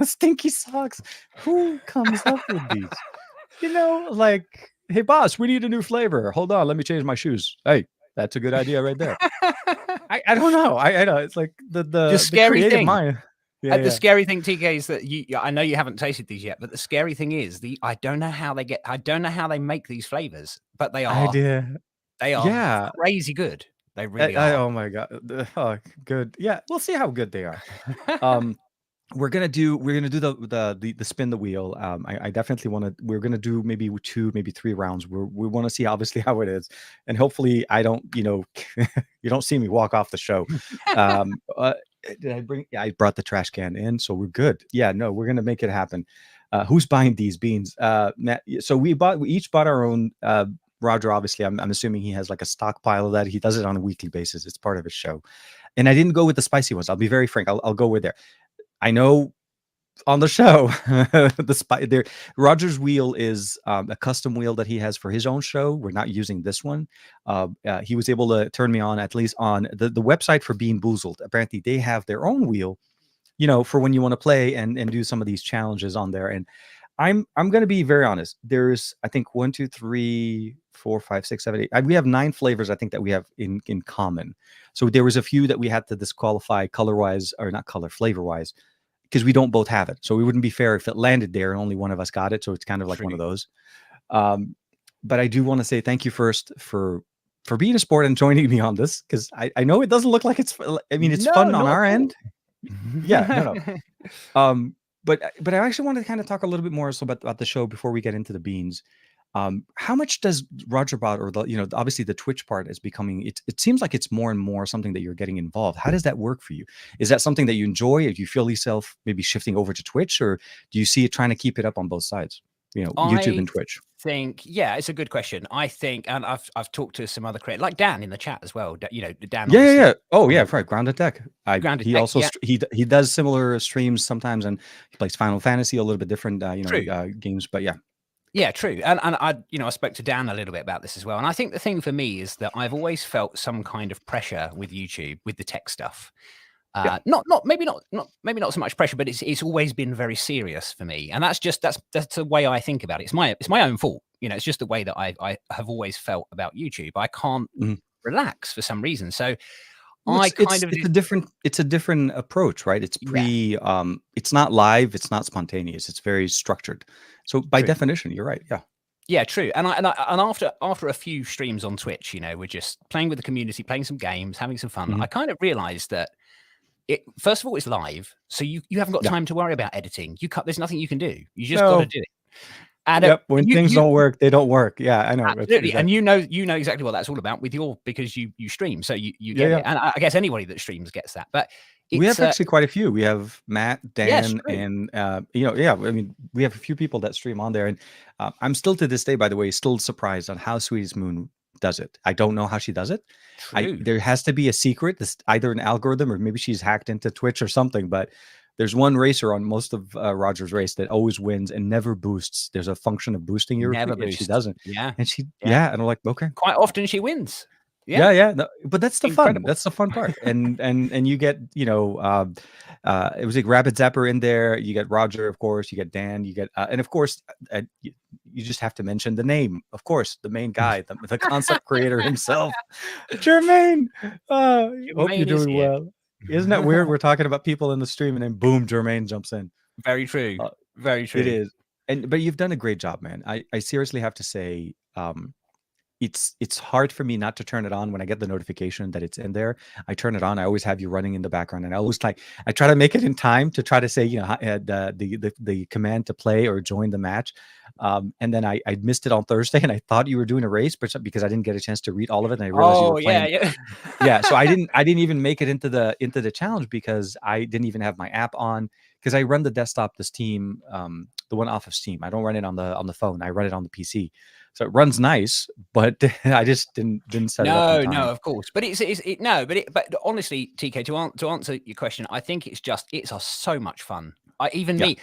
stinky socks. Who comes up with these? Like, hey boss, we need a new flavor. Hold on, let me change my shoes. Hey, that's a good idea right there. I don't know. I know it's like the scary the thing. Mind. The scary thing, TK, is that I know you haven't tasted these yet, but the scary thing is I don't know how they make these flavors, but they are crazy good. They really are. Oh my god. Oh, good. Yeah, we'll see how good they are. We're gonna do the spin the wheel. I definitely want to. We're gonna do maybe 2, maybe 3 rounds. We want to see obviously how it is, and hopefully I don't you don't see me walk off the show. Did I bring? Yeah, I brought the trash can in, so we're good. Yeah, no, we're gonna make it happen. Who's buying these beans? Matt, so we each bought our own. Rodger, obviously, I'm assuming he has like a stockpile of that. He does it on a weekly basis. It's part of his show. And I didn't go with the spicy ones. I'll be very frank. I'll go with there. I know on the show, Rodger's wheel is a custom wheel that he has for his own show. We're not using this one. He was able to turn me on, at least on the website for Being Boozled. Apparently, they have their own wheel, for when you want to play and do some of these challenges on there. And I'm going to be very honest. There's, I think, 1, 2, 3, 4, 5, 6, 7, 8. We have 9 flavors, I think, that we have in common. So there was a few that we had to disqualify flavor-wise. because we don't both have it. So it wouldn't be fair if it landed there and only one of us got it. So it's kind of like one of True. those. But I do want to say thank you first for being a sport and joining me on this, because I know it doesn't look like it's. I mean, it's No, fun on not our at all. end. Yeah, no. But I actually wanted to kind of talk a little bit more so about the show before we get into the beans. How much does Rog3rBot, or the obviously the Twitch part is becoming, it seems like it's more and more something that you're getting involved. How does that work for you? Is that something that you enjoy? Or do you feel yourself maybe shifting over to Twitch, or do you see it trying to keep it up on both sides? YouTube and Twitch. Yeah, it's a good question. I think, and I've talked to some other creators like Dan in the chat as well. Dan, Yeah, yeah, obviously. yeah. Oh, yeah, right. Grounded Tech. Grounded He Tech, also yeah. he does similar streams sometimes, and he plays Final Fantasy, a little bit different, True. games. But yeah, Yeah, true. And I spoke to Dan a little bit about this as well. And I think the thing for me is that I've always felt some kind of pressure with YouTube, with the tech stuff. yeah. Maybe not so much pressure, but it's always been very serious for me. And that's the way I think about it. It's my own fault. It's just the way that I have always felt about YouTube. I can't Mhm. relax for some reason. So Well, I kind of it's a different approach, right? It's it's not live, it's not spontaneous, it's very structured. So by true. definition, you're right. Yeah. Yeah, true. And after a few streams on Twitch, we're just playing with the community, playing some games, having some fun. Mhm. I kind of realized that first of all, it's live, so you haven't got Yeah. time to worry about editing. There's nothing you can do. You just got to No. do it. And Yep. When things you don't work, they don't work. Yeah, I know. absolutely, and Exactly. you know exactly what that's all about because you stream, so you Yeah, get yeah. it. And I guess anybody that streams gets that. But We it's have actually quite a few. We have Matt, yes, Dan, true, and yeah. I mean, we have a few people that stream on there, and I'm still to this day, by the way, still surprised on how Sweetest Moon does it. I don't know how she does it. true. There has to be a secret. This either an algorithm, or maybe she's hacked into Twitch or something. But there's one racer on most of Roger's race that always wins and never boosts. There's a function of boosting your Never and she boost. doesn't. Yeah, And she yeah. and I'm like, okay. Quite often she wins. Yeah, Yeah, yeah, no, but that's the fun. incredible. That's the fun part. And you get, it was like Rabbit Zapper in there. You get Rodger, of course. You get Dan. You get, and of course, you just have to mention the name, of course, the main guy, the concept creator himself, Jermaine. Hope you're Jermaine is doing here. well. Isn't that weird? We're talking about people in the stream, and then boom, Jermaine jumps in. Very true. Uh, Very it true. is, but you've done a great job, man. I seriously have to say, it's hard for me not to turn it on when I get the notification that it's in there. I turn it on. I always have you running in the background, and I try to make it in time to try to say, the command to play or join the match. And then I missed it on Thursday, and I thought you were doing a race, but because I didn't get a chance to read all of it, and I realized you were Oh yeah, playing. yeah. Yeah, so I didn't even make it into the challenge because I didn't even have my app on, because I run the desktop, the Steam, the one off of Steam. I don't run it on the phone. I run it on the PC. So it runs nice, but I just didn't set it up in No, time. of course, but but honestly, TK, to answer your question, I think it's so much fun. Yeah.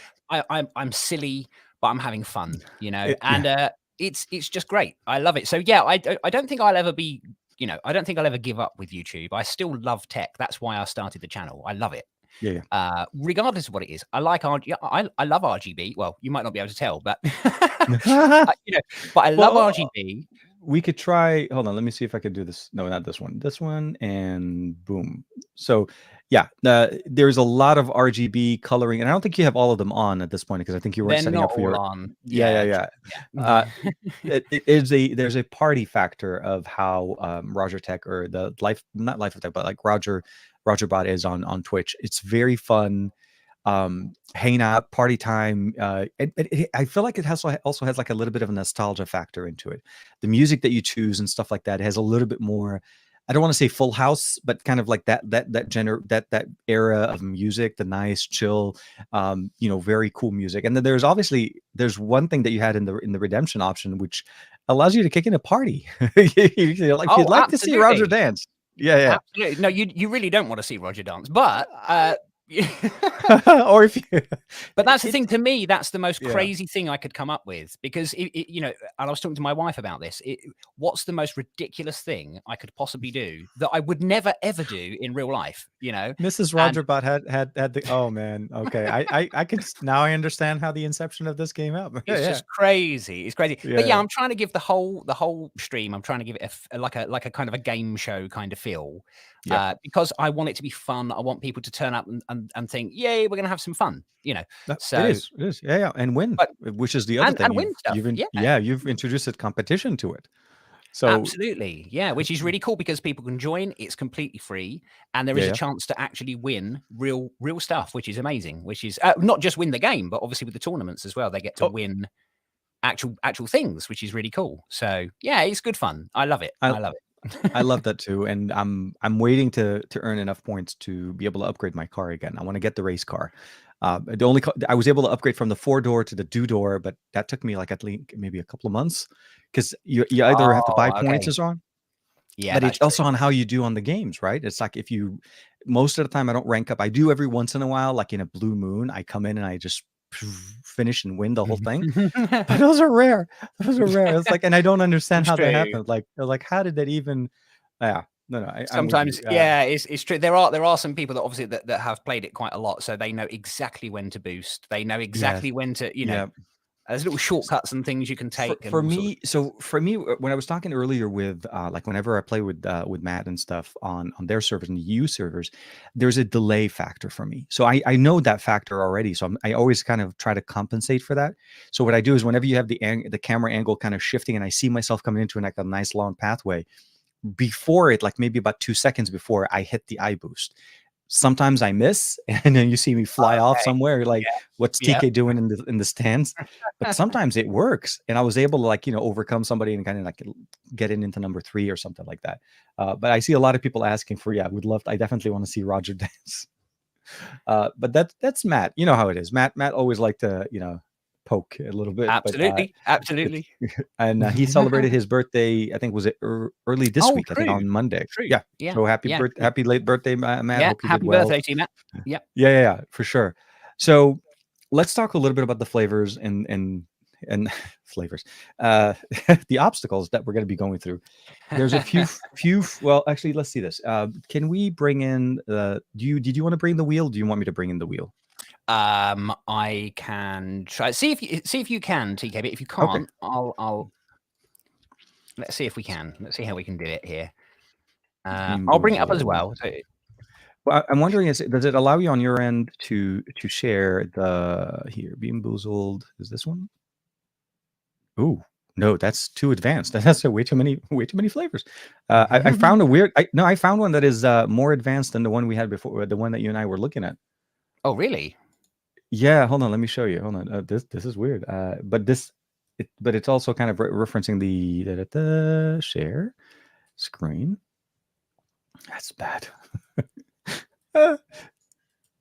I'm silly, but I'm having fun, Yeah. and it's just great. I love it. So yeah, I don't think I'll ever be, I don't think I'll ever give up with YouTube. I still love tech. That's why I started the channel. I love it. Yeah, yeah. Regardless of what it is, I like I love RGB. Well, you might not be able to tell, but but I love Well, RGB. we could try. Hold on, let me see if I could do this. No, not this one. This one, and boom. So, yeah, there's a lot of RGB coloring, and I don't think you have all of them on at this point, because I think you weren't They're setting not up for all your. on. Yeah. There's a party factor of how Roger Tech, or the life, not Life of Tech, but like Rog3rBot is on Twitch. It's very fun, hanging out, party time. I feel like it also has like a little bit of a nostalgia factor into it. The music that you choose and stuff like that has a little bit more. I don't want to say Full House, but kind of like that era of music, the nice, chill, very cool music. And then there's one thing that you had in the redemption option, which allows you to kick in a party. If you'd like to see Roger Absolutely. dance. Yeah. Absolutely. No, you really don't want to see Rodger dance, but Or if you, but that's the thing. To me, that's the most yeah. crazy thing I could come up with, because and I was talking to my wife about this. What's the most ridiculous thing I could possibly do that I would never ever do in real life? Mrs. And Rog3rBot had the. Oh man, okay. I can now I understand how the inception of this came up. it's Yeah, just crazy. It's crazy. But yeah, yeah, I'm trying to give the whole stream. I'm trying to give it like a kind of a game show kind of feel. yeah. Because I want it to be fun. I want people to turn up and and think, yay, we're gonna have some fun, you know. It So is. It is. Yeah, yeah. And win, but which is the other thing. and win stuff. You've introduced a competition to it. So Absolutely. Yeah, which is really cool because people can join. It's completely free, and there is a chance to actually win real stuff, which is amazing. Which is not just win the game, but obviously with the tournaments as well, they get to win actual things, which is really cool. So yeah, it's good fun. I love it. I love it. I love that too, and I'm waiting to earn enough points to be able to upgrade my car again. I want to get the race car. The only I was able to upgrade from the 4-door to the 2-door, but that took me like at least maybe a couple of months because you either have to buy points or so on. Yeah, but it's also on how you do on the games, right? It's like if you most of the time I don't rank up. I do every once in a while, like in a blue moon, I come in and I just finish and win the whole thing. But those are rare. Those are rare. It's like, and I don't understand how that happened. Like how did that even? Yeah. No. Sometimes, yeah, it's true. There are some people that obviously that have played it quite a lot, so they know exactly when to boost. They know exactly when to, you know, there's little shortcuts and things you can take. For me, when I was talking earlier with like whenever I play with Matt and stuff on their servers and the EU servers, there's a delay factor for me. So I know that factor already. So I always kind of try to compensate for that. So what I do is whenever you have the camera angle kind of shifting and I see myself coming into like a nice long pathway, before it, like maybe about 2 seconds before I hit the eye boost, sometimes I miss and then you see me fly off somewhere. You're like, what's TK doing in the stands? But sometimes it works. And I was able to, like, you know, overcome somebody and kind of like get into number 3 or something like that. But I see a lot of people asking for, I definitely want to see Rodger dance. But that's Matt. You know how it is. Matt always like to, you know, poke a little bit. Absolutely. Absolutely. And he celebrated his birthday, I think, was it early this week? True. I think on Monday. True. Yeah. So happy late birthday, Matt. Yeah. Hope you happy did well. birthday to you, Matt. Yeah. Yeah, for sure. So let's talk a little bit about the flavors and flavors, the obstacles that we're going to be going through. There's a few. Well, actually, let's see this. Can we bring in did you want to bring the wheel? Do you want me to bring in the wheel? I can try. See if you can, TK. But if you can't, I'll. Let's see if we can. Let's see how we can do it here. I'll bring it up as well. So, well, I'm wondering, does it allow you on your end to share the being boozled? Is this one? Ooh, no, that's too advanced. That's way too many flavors. I found I found one that is more advanced than the one we had before, the one that you and I were looking at. Oh, really? Yeah, hold on, let me show you. Hold on, this is weird. But it's also kind of referencing the share screen. That's bad.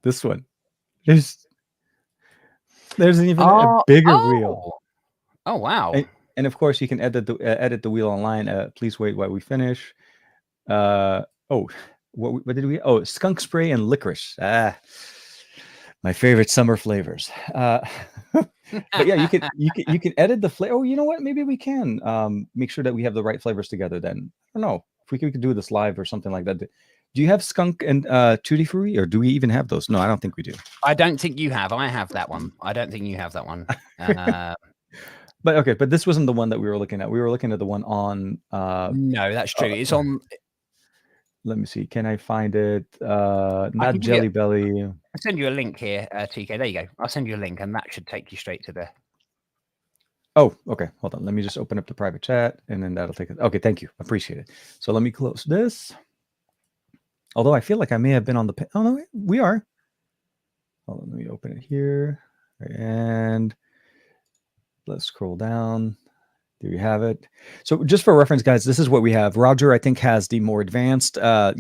This one. There's even a bigger wheel. Oh wow! And of course, you can edit the wheel online. Please wait while we finish. What did we? Oh, skunk spray and licorice. My favorite summer flavors. But yeah, you can edit the flavor. Oh, you know what? Maybe we can make sure that we have the right flavors together. Then I don't know if we could do this live or something like that. Do you have skunk and tutti frutti, or do we even have those? No, I don't think we do. I don't think you have. I have that one. I don't think you have that one. But this wasn't the one that we were looking at. We were looking at the one on. No, that's true. It's on. Let me see. Can I find it? Not Jelly Belly. I'll send you a link here, TK. There you go. I'll send you a link, and that should take you straight to the. Oh, okay. Hold on. Let me just open up the private chat, and then that'll take it. Okay, thank you. Appreciate it. So let me close this. Although I feel like I may have been on the. Oh no, we are. Hold on. Let me open it here, and let's scroll down. There you have it. So just for reference, guys, this is what we have. Rodger, I think, has the more advanced, I'd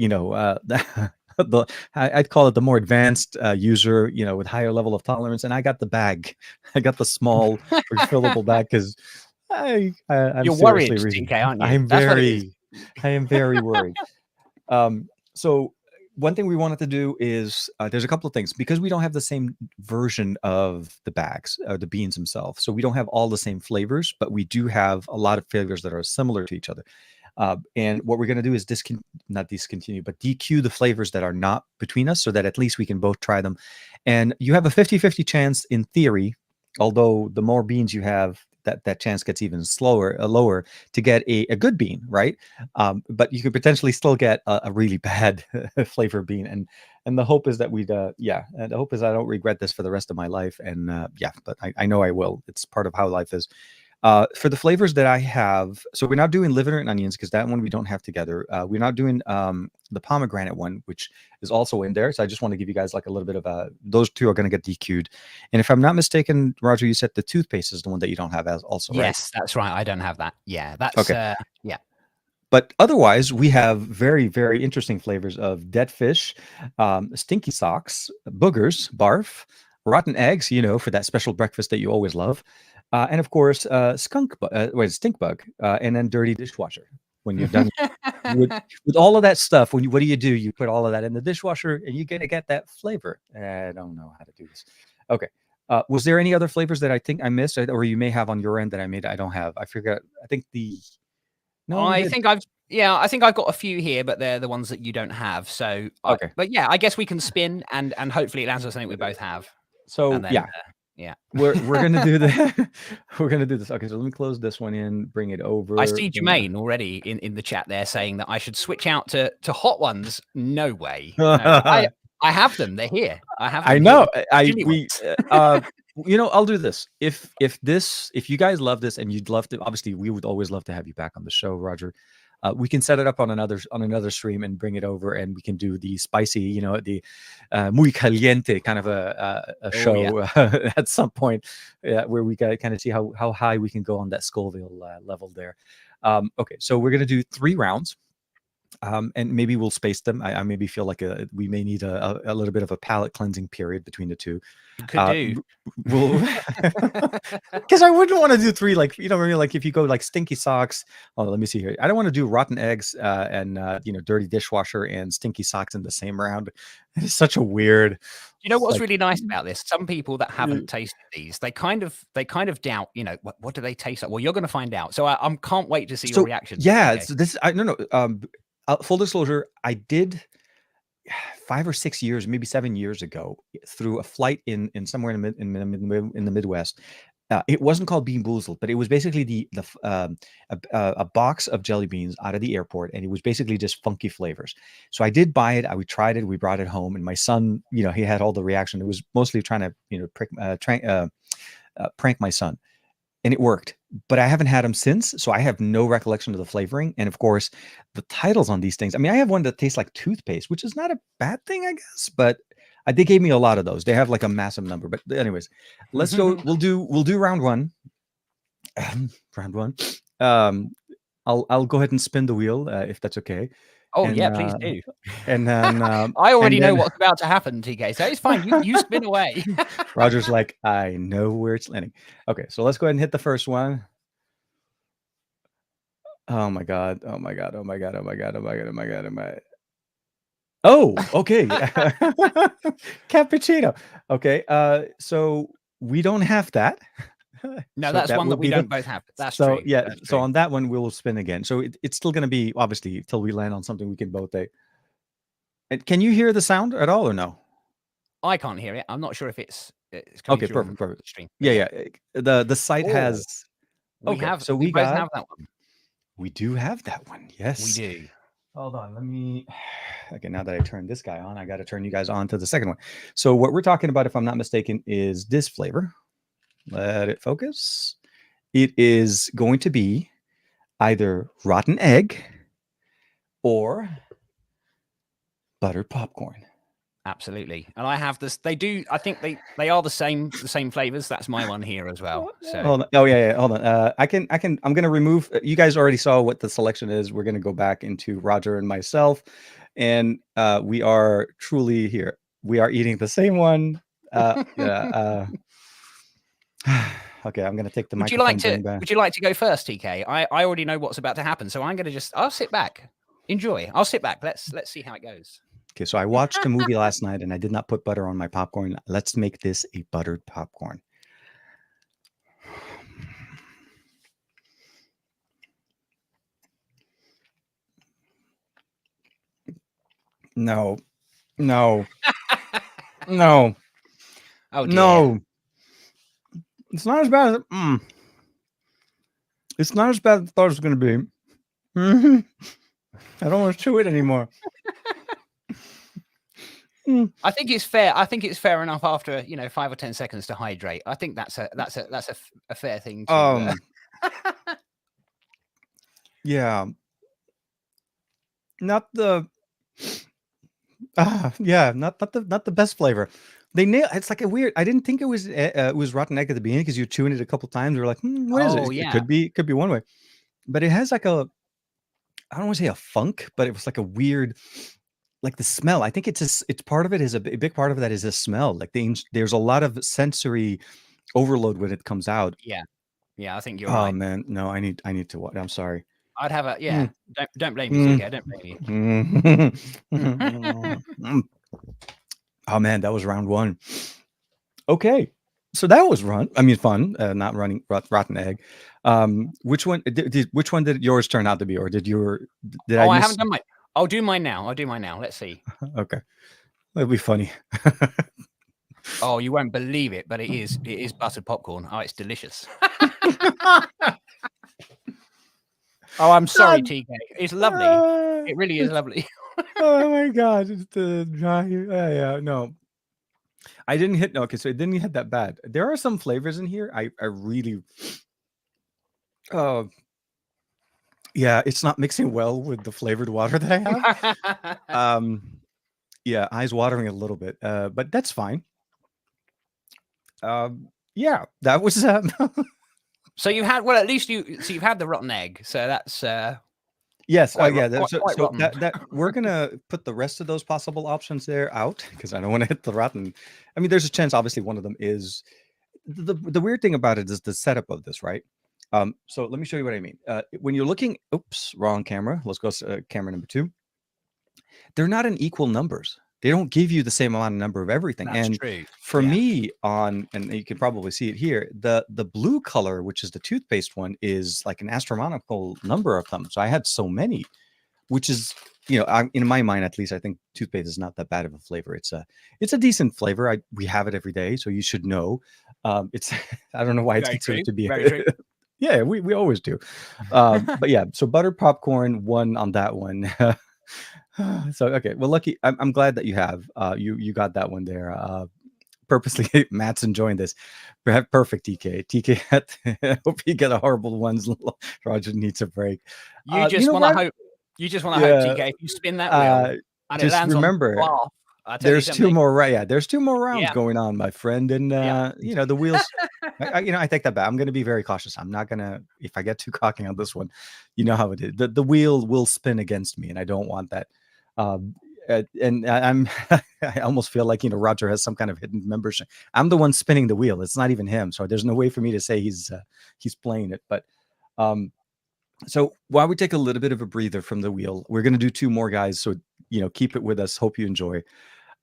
call it the more advanced user, with higher level of tolerance. And I got the bag. I got the small refillable bag because I'm You're worried, TK, aren't you? I am very worried. So one thing we wanted to do is there's a couple of things because we don't have the same version of the bags, the beans themselves. So we don't have all the same flavors, but we do have a lot of flavors that are similar to each other. And what we're going to do is not discontinue, but DQ the flavors that are not between us so that at least we can both try them. And you have a 50-50 chance in theory, although the more beans you have, that chance gets even lower to get a good bean, right? But you could potentially still get a really bad flavor bean, and the hope is that and the hope is I don't regret this for the rest of my life. And but I know I will. It's part of how life is. For the flavors that I have, so we're not doing liver and onions because that one we don't have together. We're not doing the pomegranate one, which is also in there. So I just want to give you guys like a little bit of those two are going to get DQ'd. And if I'm not mistaken, Roger, you said the toothpaste is the one that you don't have as also, right? Yes, that's right. I don't have that. Yeah, that's Okay. yeah. But otherwise, we have very, very interesting flavors of dead fish, stinky socks, boogers, barf, rotten eggs, for that special breakfast that you always love. And of course, stink bug, and then dirty dishwasher. When you're done with all of that stuff, what do? You put all of that in the dishwasher, and you're gonna get that flavor. I don't know how to do this. Okay. Was there any other flavors that I think I missed, or you may have on your end that I don't have? I forgot. I think no, we I did. think I've got a few here, but they're the ones that you don't have. So, Okay. but yeah, I guess we can spin and hopefully it lands on something we both have. So And then, we're gonna do that. We're gonna do this. Okay, so let me close this one in, bring it over. I see Jermaine already in the chat there saying that I should switch out to hot ones. No way. No way. I have them. They're here. I have them. I know. I'll do this. If you guys love this and you'd love to, obviously we would always love to have you back on the show, Roger. We can set it up on another stream and bring it over, and we can do the spicy, the muy caliente kind of a show at some point, where we kind of see how high we can go on that Scoville level there. Okay, so we're gonna do 3 rounds. And maybe we'll space them. I maybe feel like we may need a little bit of a palate cleansing period between the two. Could do. Because I wouldn't want to do 3, like, like if you go like stinky socks. Oh, let me see here. I don't want to do rotten eggs and dirty dishwasher and stinky socks in the same round. It's such a weird. You know what's really nice about this? Some people that haven't tasted these, they kind of doubt. What do they taste like? Well, you're going to find out. So I can't wait to see your reaction. Yeah, so this no. Full disclosure, I did 5 or 6 years, maybe 7 years ago, through a flight in somewhere in the Midwest. It wasn't called Bean Boozled, but it was basically a box of jelly beans out of the airport, and it was basically just funky flavors. So I did buy it. We tried it. We brought it home, and my son, he had all the reaction. It was mostly trying to prank my son. And it worked, but I haven't had them since, so I have no recollection of the flavoring. And of course, the titles on these things. I mean, I have one that tastes like toothpaste, which is not a bad thing, I guess. But they gave me a lot of those. They have like a massive number. But anyways, let's go. We'll do round one. Round one. I'll go ahead and spin the wheel if that's okay. Oh, yeah, please do. And then I already know what's about to happen, TK. So it's fine. You spin away. Roger's like, I know where it's landing. Okay, so let's go ahead and hit the first one. Oh my god! Oh my god! Oh my god! Oh my god! Oh my god! Oh my god! Oh my. Oh, okay. Cappuccino. Okay. So we don't have that. No, that's one that we don't both have. That's so true. yeah. That's so true. on that one, we will spin again. So it's still going to be obviously till we land on something we can both take. And can you hear the sound at all or no? I can't hear it. I'm not sure if it's okay. Perfect. Stream. Yeah. The site has. We have. So we both have that one. We do have that one. Yes, we do. Hold on. Let me. Okay, now that I turned this guy on, I got to turn you guys on to the second one. So what we're talking about, if I'm not mistaken, is this flavor. Let it focus. It is going to be either rotten egg or buttered popcorn. Absolutely. And I have this. They do. I think they are the same flavors. That's my one here as well. So. Hold on. Oh yeah. Hold on. I'm going to remove. You guys already saw what the selection is. We're going to go back into Roger and myself, and we are truly here. We are eating the same one. Okay, I'm going to take the microphone back. Would you like to go first, TK? I already know what's about to happen, so I'm going to I'll sit back. Enjoy. I'll sit back. Let's see how it goes. Okay, so I watched a movie last night and I did not put butter on my popcorn. Let's make this a buttered popcorn. No. No. No. Oh, dear. No. It's not as bad as It's not as bad as I thought it was going to be. I don't want to chew it anymore. I think it's fair. I think it's fair enough after 5 or 10 seconds to hydrate. I think that's a fair thing to. Yeah, not the. Not the best flavor. They nail. It's like a weird. I didn't think it was rotten egg at the beginning because you're chewing it a couple times. You're like, what is it? Oh, It yeah. could be one way, but it has like a. I don't want to say a funk, but it was like a weird, like the smell. I think it's part of it is a big part of that is the smell. Like there's a lot of sensory overload when it comes out. Yeah, I think you're Oh right. man, no, I need to watch. I'm sorry. I'd have a Don't blame me, TK. Don't blame you. Oh man, that was round one. Okay, so that was fun. Not running rotten egg. Which one? Which one did yours turn out to be, or did I I miss? haven't done mine. I'll do mine now. Let's see. Okay, that'll be funny. Oh, you won't believe it, but it is buttered popcorn. Oh, it's delicious. Oh, I'm sorry, TK. It's lovely. It really is lovely. Oh my god, it's the dry. Yeah, no. I didn't hit. Okay, so it didn't hit that bad. There are some flavors in here. I really. Yeah, it's not mixing well with the flavored water that I have. Yeah, eyes watering a little bit, but that's fine. Yeah, that was. So you had at least you've had the rotten egg. So that's. Yes. Quite, Yeah. quite, So, quite so rotten. that we're gonna put the rest of those possible options there out because I don't want to hit the rotten. I mean, there's a chance. Obviously, one of them is the weird thing about it is the setup of this, right? So let me show you what I mean. When you're looking, oops, wrong camera. Let's go camera number 2. They're not in equal numbers. They don't give you the same amount of number of everything. That's And true. for me, and you can probably see it here, the blue color, which is the toothpaste one, is like an astronomical number of them. So I had so many, which is in my mind at least, I think toothpaste is not that bad of a flavor. It's a decent flavor. We have it every day, so you should know. It's I don't know why it's Very considered true. to be. Very true. Yeah, we always do. But yeah, so buttered popcorn won on that one. So okay, well, lucky. I'm glad that you have you got that one there. Purposely, Matt's enjoying this. Perfect, TK. TK, I hope you get a horrible ones. Rodger needs a break. You just want to hope. You just want to hope, TK. If you spin that wheel and it just lands remember, on bar, I'll tell you there's something. 2 more. Right? Yeah, there's 2 more rounds Yeah. going on, my friend. And the wheels. I take that back. I'm going to be very cautious. I'm not gonna. If I get too cocky on this one, you know how it is. The wheel will spin against me, and I don't want that. And I'm I almost feel like Rodger has some kind of hidden membership. I'm the one spinning the wheel. It's not even him, so there's no way for me to say he's playing it. But so while we take a little bit of a breather from the wheel, we're gonna do 2 more, guys. So keep it with us. Hope you enjoy.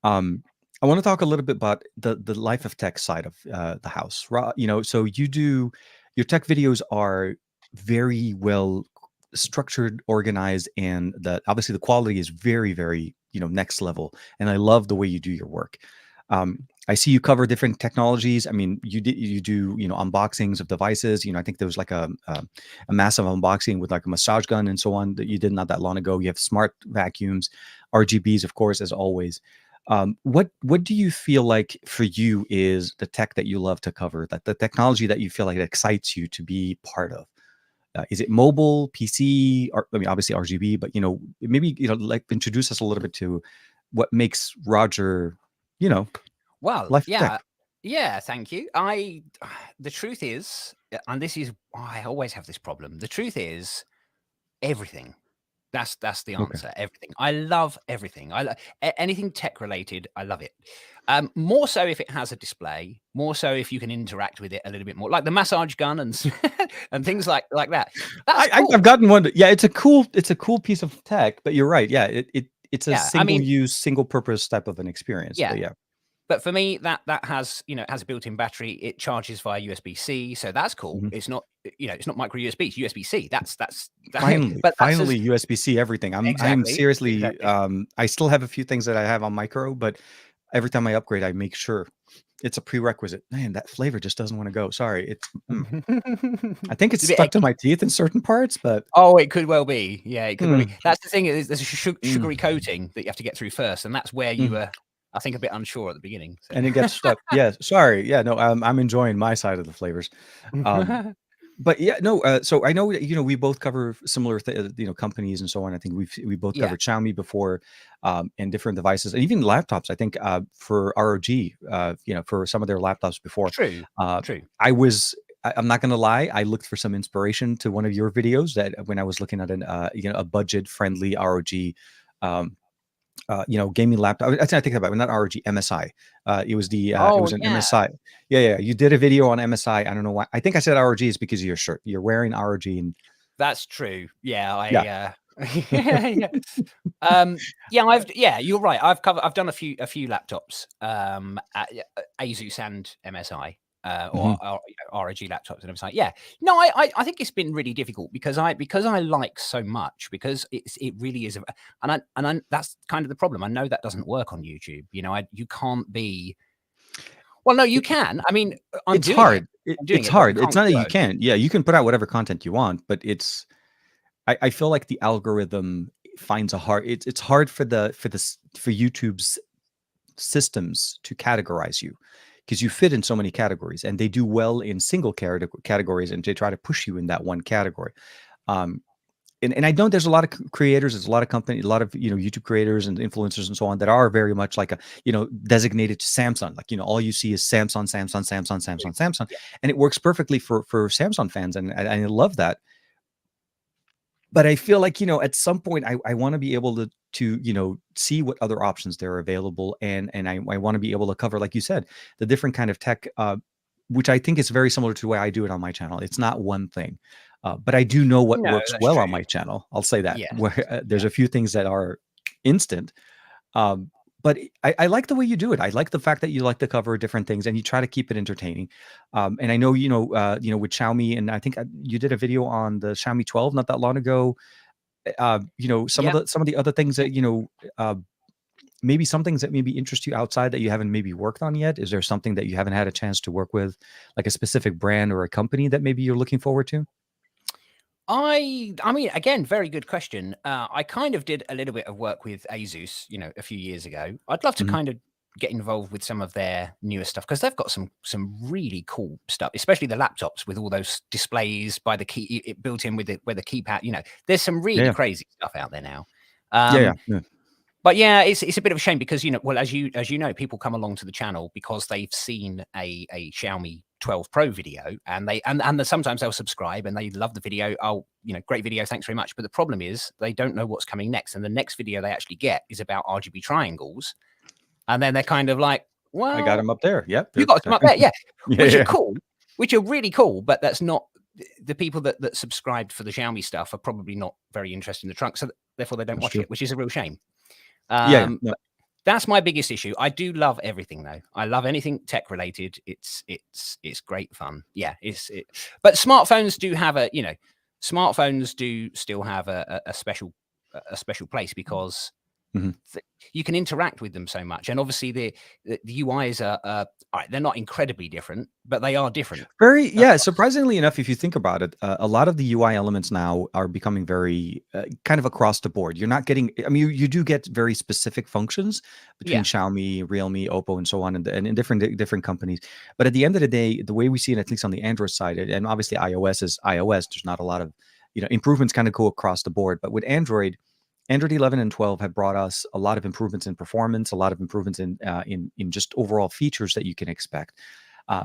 I want to talk a little bit about the life of tech side of the house. So your tech videos are very well structured, organized, and obviously the quality is very, very next level. And I love the way you do your work. I see you cover different technologies. I mean, you do unboxings of devices. I think there was like a massive unboxing with like a massage gun and so on that you did not that long ago. You have smart vacuums, RGBs, of course, as always. What do you feel like for you is the tech that you love to cover, that the technology that you feel like excites you to be part of? Is it mobile, PC, or I mean, obviously RGB, but maybe like introduce us a little bit to what makes Rodger, Well, life yeah, tech. yeah. Thank you. The truth is, and this is I always have this problem. The truth is, everything. That's the answer. Okay. Everything. I love everything. Anything tech related. I love it. More so if it has a display. More so if you can interact with it a little bit more, like the massage gun and and things like that. That's cool. I've gotten one. Yeah, it's a cool piece of tech. But you're right. Yeah, it's a single use, single purpose type of an experience. Yeah. But yeah. But for me, that has has a built-in battery. It charges via USB-C, so that's cool. Mm-hmm. It's not it's not micro USB. It's USB-C. That's finally. But finally USB-C everything. I'm seriously. Exactly. I still have a few things that I have on micro, but every time I upgrade, I make sure it's a prerequisite. Man, that flavor just doesn't want to go. Sorry, it's. I think it's It's a bit stuck to eggy. my teeth in certain parts, but Oh, it could well be. Yeah, it could well be. mm, That's the thing. Is there's a sugary mm, coating that you have to get through first, and that's where you mm. were, I think, a bit unsure at the beginning. So. And it gets stuck. Yeah, sorry. Yeah, no, I'm enjoying my side of the flavors. Um, but yeah, no. So I know that, we both cover similar, companies and so on. I think we both Yeah, covered Xiaomi before, and different devices, and even laptops. I think for ROG, for some of their laptops before. true, Uh, true. I'm not gonna lie. I looked for some inspiration to one of your videos that when I was looking at a budget friendly ROG. Um, gaming laptop. I think about it, not ROG, MSI. It Oh was an yeah, MSI. Yeah, yeah. You did a video on MSI. I don't know why. I think I said ROG is because of your shirt. You're wearing ROG, and that's true. Yeah, yeah. yeah. Yeah, you're right. I've done a few laptops, Asus and MSI, Mhm. or ROG laptops and MSI. Yeah, no, I think it's been really difficult because I like so much, because it really is, and that's kind of the problem. I know that doesn't work on YouTube. You can't be. Well, no, you It- can. I mean, I'm it's doing it. hard. I'm doing It's it, but you hard. It's can't not that you grow. can't. Yeah, you can put out whatever content you want, but I feel like the algorithm finds a hard. It's hard for YouTube's systems to categorize you because you fit in so many categories, and they do well in single categories, and they try to push you in that one category. Um, and I know there's a lot of creators, there's a lot of companies, a lot of YouTube creators and influencers and so on that are very much like designated to Samsung. Like all you see is Samsung, Samsung, Samsung, Samsung, Samsung, Yeah. and it works perfectly for Samsung fans, and I love that. But I feel like at some point I want to be able to see what other options there are available, and I want to be able to cover, like you said, the different kind of tech, which I think is very similar to the way I do it on my channel. It's not one thing, but I do know what No, works that's well on true. my channel. I'll say that, Yes. where there's Yeah. a few things that are instant, but I like the way you do it. I like the fact that you like to cover different things and you try to keep it entertaining. And I know with Xiaomi, and I think you did a video on the Xiaomi 12 not that long ago. Some of Yeah. the other things that uh, maybe some things that maybe interest you outside that you haven't maybe worked on yet. Is there something that you haven't had a chance to work with, like a specific brand or a company that maybe you're looking forward to? I mean, again, very good question. I kind of did a little bit of work with Asus, a few years ago. I'd love to Mhm. kind of get involved with some of their newer stuff, because they've got some really cool stuff, especially the laptops with all those displays by the key, it built in with it, where the keypad. There's some Yeah, really yeah, crazy stuff out there now. yeah, yeah, Um, yeah. But yeah, it's a bit of a shame because, well, as you know, people come along to the channel because they've seen a Xiaomi 12 Pro video, and sometimes they'll subscribe and they love the video. Oh, great video, thanks very much. But the problem is they don't know what's coming next, and the next video they actually get is about RGB triangles, and then they're kind of like, I got well, him up there. Yep. you got some up there, yeah, Yeah, which are yeah. cool, which are really cool, but that's not the people that subscribed for the Xiaomi stuff are probably not very interested in the trunk, so therefore they don't That's watch true. it, which is a real shame. Yeah, yeah. No, But that's my biggest issue. I do love everything though. I love anything tech related. It's great fun. Yeah, but smartphones do have smartphones do still have a special place, because mhm. you can interact with them so much, and obviously the UIs are all right, they're not incredibly different, but they are different. Yeah, surprisingly enough, if you think about it, a lot of the UI elements now are becoming very kind of across the board. You're not getting, I mean, you do get very specific functions between Yeah, Xiaomi, Realme, Oppo, and so on, and in different companies. But at the end of the day, the way we see it, at least on the Android side, and obviously iOS is iOS, there's not a lot of, improvements kind of go across the board. But with Android 11 and 12 have brought us a lot of improvements in performance, a lot of improvements in just overall features that you can expect.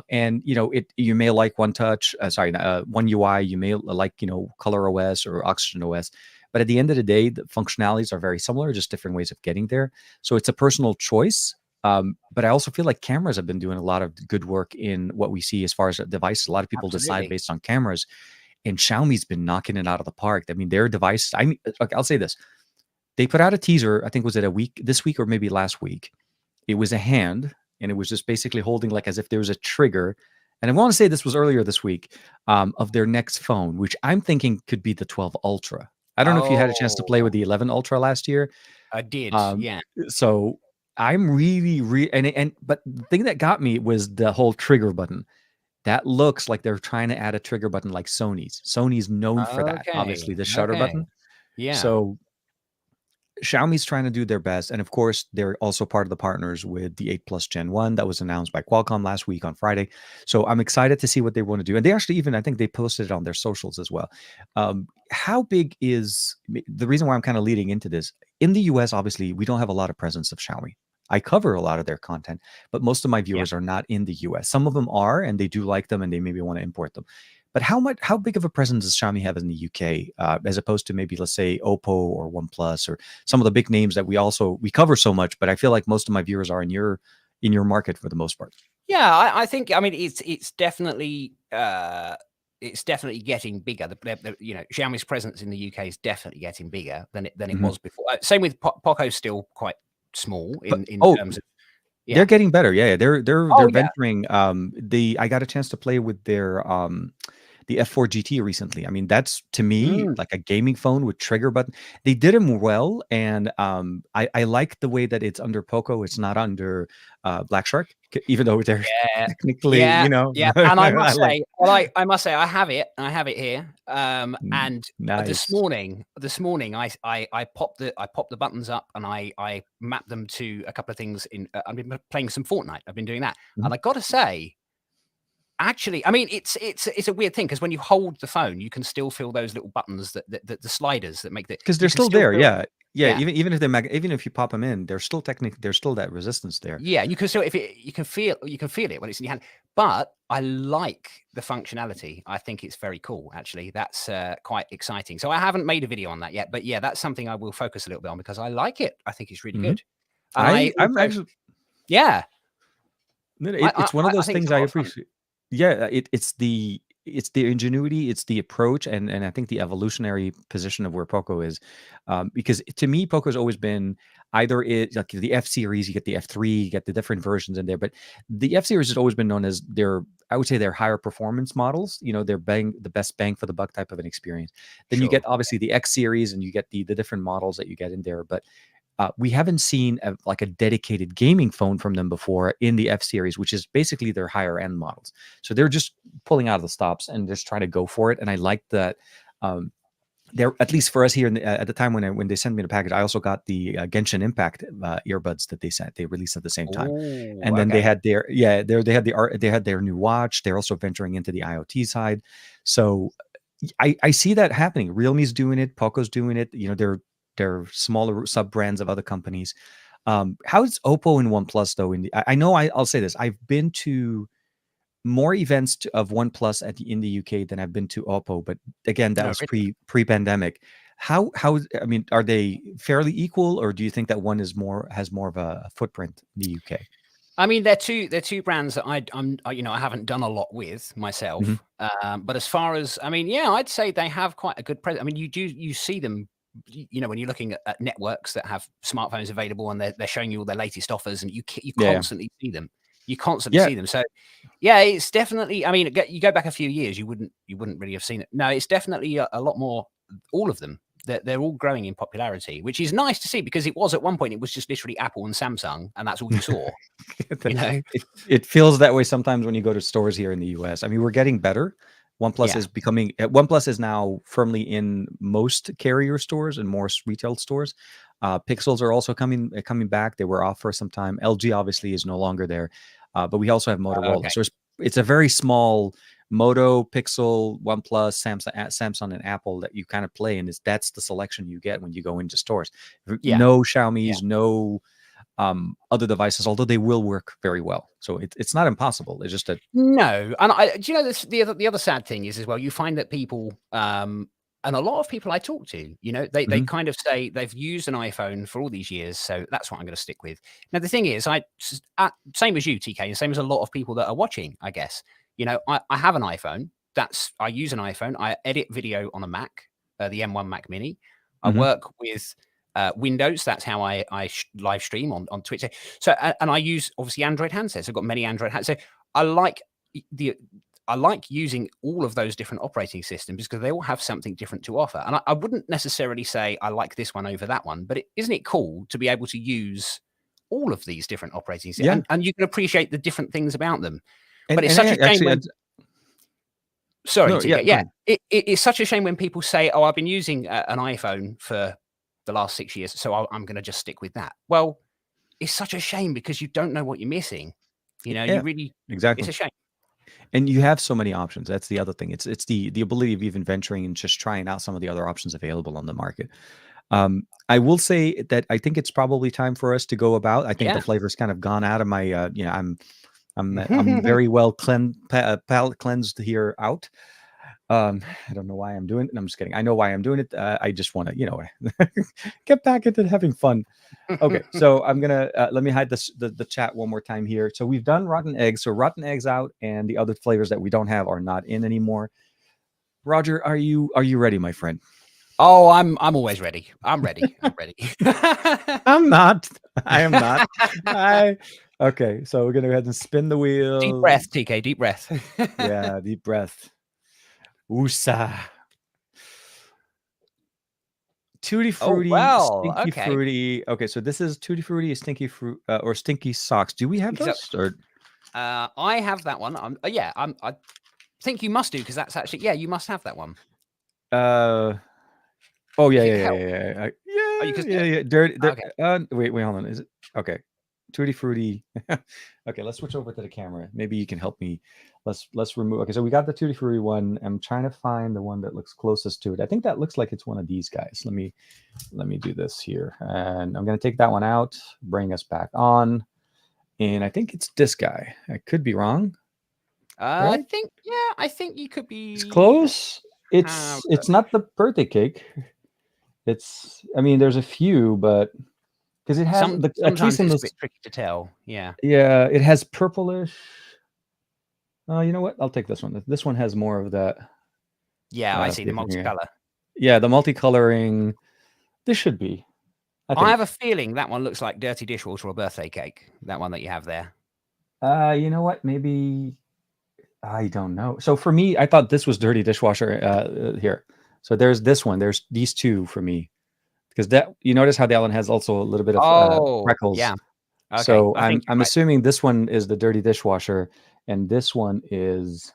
And you may like One UI, you may like Color OS or Oxygen OS, but at the end of the day, the functionalities are very similar, just different ways of getting there. So it's a personal choice. But I also feel like cameras have been doing a lot of good work in what we see as far as devices. A lot of people decide absolutely. based on cameras, and Xiaomi's been knocking it out of the park. I mean, their device. I mean, okay, I'll say this: they put out a teaser. I think was it this week or maybe last week. It was a hand, and it was just basically holding like as if there was a trigger. And I want to say this was earlier this week, of their next phone, which I'm thinking could be the 12 Ultra. I don't know if you had a chance to play Oh, with the 11 Ultra last year. I did. Um, Yeah. so I'm really and but the thing that got me was the whole trigger button. That looks like they're trying to add a trigger button like Sony's. Sony's known for that, Okay. obviously, the shutter Okay. button. Yeah. So Xiaomi's trying to do their best, and of course, they're also part of the partners with the 8 Plus Gen 1 that was announced by Qualcomm last week on Friday. So I'm excited to see what they want to do. And they actually even, I think they posted it on their socials as well. How big is the reason why I'm kind of leading into this? In the US, obviously, we don't have a lot of presence of Xiaomi. I cover a lot of their content, but most of my Yeah. viewers are not in the US. Some of them are, and they do like them, and they maybe want to import them. But how big of a presence does Xiaomi have in the UK, as opposed to maybe let's say Oppo or OnePlus or some of the big names that we cover so much? But I feel like most of my viewers are in your market for the most part. Yeah, I think I mean it's definitely getting bigger. You know, Xiaomi's presence in the UK is definitely getting bigger than it Mhm. was before. Same with Poco's still quite small But in oh, terms of they're yeah. getting better. Yeah, they're Oh they're yeah. venturing. I got a chance to play with their the F4 GT recently. I mean, that's to me Mm, like a gaming phone with trigger button. They did them well, and I like the way that it's under Poco. It's not under Black Shark, even though they're yeah. technically, Yeah, yeah, and I I must like say, well, I must say, I have it here. And nice. this morning, I popped the buttons up and I mapped them to a couple of things in. I've been playing some Fortnite. I've been doing that, Mhm. and I got to say, actually, I mean, it's a weird thing because when you hold the phone, you can still feel those little buttons that the sliders that make the. 'Cause they're You can still still there, feel. yeah. Yeah, Yeah. even if even if you pop them in, there's still that resistance there. Yeah, you can still if it you can feel it when it's in your hand. But I like the functionality. I think it's very cool, actually. That's quite exciting. So I haven't made a video on that yet, but yeah, that's something I will focus a little bit on because I like it. I think it's really Mhm. good. And I I'm also, actually yeah, no, no, it's one of I those think it's things a I lot of fun. appreciate. Yeah, it's the ingenuity, it's the approach, and I think the evolutionary position of where Poco is, because to me, Poco's always been either it like the F series, you get the F3, you get the different versions in there, but the F series has always been known as their, I would say, their higher performance models. You know, their the best bang for the buck type of an experience. Then you get Sure. obviously the X series, and you get the different models that you get in there, but we haven't seen like a dedicated gaming phone from them before in the F series, which is basically their higher end models. So they're just pulling out of the stops and just trying to go for it. And I like that. Um, they're at least for us here at the time when they sent me the package, I also got the Genshin Impact earbuds that they released at the same time, Oh, and then they okay. had they had their new watch. They're also venturing into the IoT side, so I see that happening. Realme's doing it, Poco's doing it. You know, they're smaller sub brands of other companies. How's Oppo and OnePlus though? I know I'll say this. I've been to more events of OnePlus in the UK than I've been to Oppo, but again, that No, was really. pre-pandemic. How I mean, are they fairly equal, or do you think that one has more of a footprint in the UK? I mean, they're two brands that you know, I haven't done a lot with Mhm. myself. But as far as I mean, yeah, I'd say they have quite a good presence. I mean, you see them, you know, when you're looking at networks that have smartphones available and they're showing you all their latest offers, and you Yeah, constantly see them. You constantly yeah. see them. So yeah, it's definitely. I mean, you go back a few years, you wouldn't really have seen it. No, it's definitely a lot more. All of them. They're all growing in popularity, which is nice to see because it was at one point it was just literally Apple and Samsung, and that's all you saw. You know? It feels that way sometimes when you go to stores here in the US. I mean, we're getting better. Yeah. OnePlus is now firmly in most carrier stores and most retail stores. Pixels are also coming back. They were off for some time. LG obviously is no longer there, but we also have Motorola. Okay. So it's a very small Moto, Pixel, OnePlus, Samsung, and Apple that you kind of play, and that's the selection you get when you go into stores. Yeah. No Yeah. Xiaomi's, no other devices, although they will work very well. So it's not impossible. It's just that. No, and do you know this? The other sad thing is as well. You find that people, and a lot of people I talk to, you know, they Mhm. kind of say they've used an iPhone for all these years, so that's what I'm going to stick with. Now the thing is, same as you, TK, and same as a lot of people that are watching, I guess. You know, I have an iPhone. I use an iPhone. I edit video on a Mac, the M1 Mac Mini. I Mhm. work with Windows. That's how I live stream on Twitch. So and I use obviously Android handsets. I've got many Android handsets. So I like the I like using all of those different operating systems because they all have something different to offer. And I wouldn't necessarily say I like this one over that one, but isn't it cool to be able to use all of these different operating systems, Yeah. and you can appreciate the different things about them. And But it's and such a shame actually, when sorry, no, yeah, TK. go Yeah, ahead. it's such a shame when people say, "Oh, I've been using an iPhone for the last 6 years, so I'm going to just stick with that." Well, it's such a shame because you don't know what you're missing. You know, you Yeah, really, it's exactly. a shame. And you have so many options. That's the other thing. It's the ability of even venturing and just trying out some of the other options available on the market. I will say that I think it's probably time for us to go about. I think the Yeah. flavor's kind of gone out of my. I'm very well palate cleansed here out. I don't know why I'm doing it. I'm just kidding. I know why I'm doing it. I just want to, get back into having fun. Okay, so I'm gonna let me hide the chat one more time here. So we've done rotten eggs. So rotten eggs out, and the other flavors that we don't have are not in anymore. Roger, are you ready, my friend? Oh, I'm always ready. I'm ready. I'm ready. I'm not. I am not. Okay. So we're gonna go ahead and spin the Deep wheel. breath, TK. Deep breath. Yeah, deep breath. Woosah. Tutti Oh Frutti, well. Stinky Okay. Fruity. Okay, so this is Tutti Frutti, Stinky Fruit, or Stinky Socks. Do we have So, those? Or I have that one. I think you must do because that's actually you must have that one. oh yeah, If you yeah, could yeah, help. yeah, yeah, Oh, you can see it. yeah. Dirty. Okay. Wait, hold on. Is it okay? Tutti Frutti. Okay, let's switch over to the camera. Maybe you can help me. Let's remove. Okay, so we got the Tutti Frutti one. I'm trying to find the one that looks closest to it. I think that looks like it's one of these guys. Let me do this here, and I'm gonna take that one out. Bring us back on, and I think it's this guy. I could be wrong. I Right? think you could It's be. close. Have It's not the birthday cake. I mean, there's a few, but because it has at least sometimes in it's a this, bit tricky to tell. Yeah. yeah, it has purplish. You know what? I'll take this one. This one has more of that. Yeah, I see See the if we can. multicolor. Yeah, the multicoloring. This should be. I I have think. a feeling that one looks like dirty dishwater or birthday cake. That one that you have there. You know what? Maybe I don't know. So for me, I thought this was dirty dishwasher. Here. So there's this one. There's these two for me because that you notice how the other one has also a little bit of Oh, freckles. yeah. Okay, So I think I'm you're right. assuming this one is the dirty dishwasher, and this one is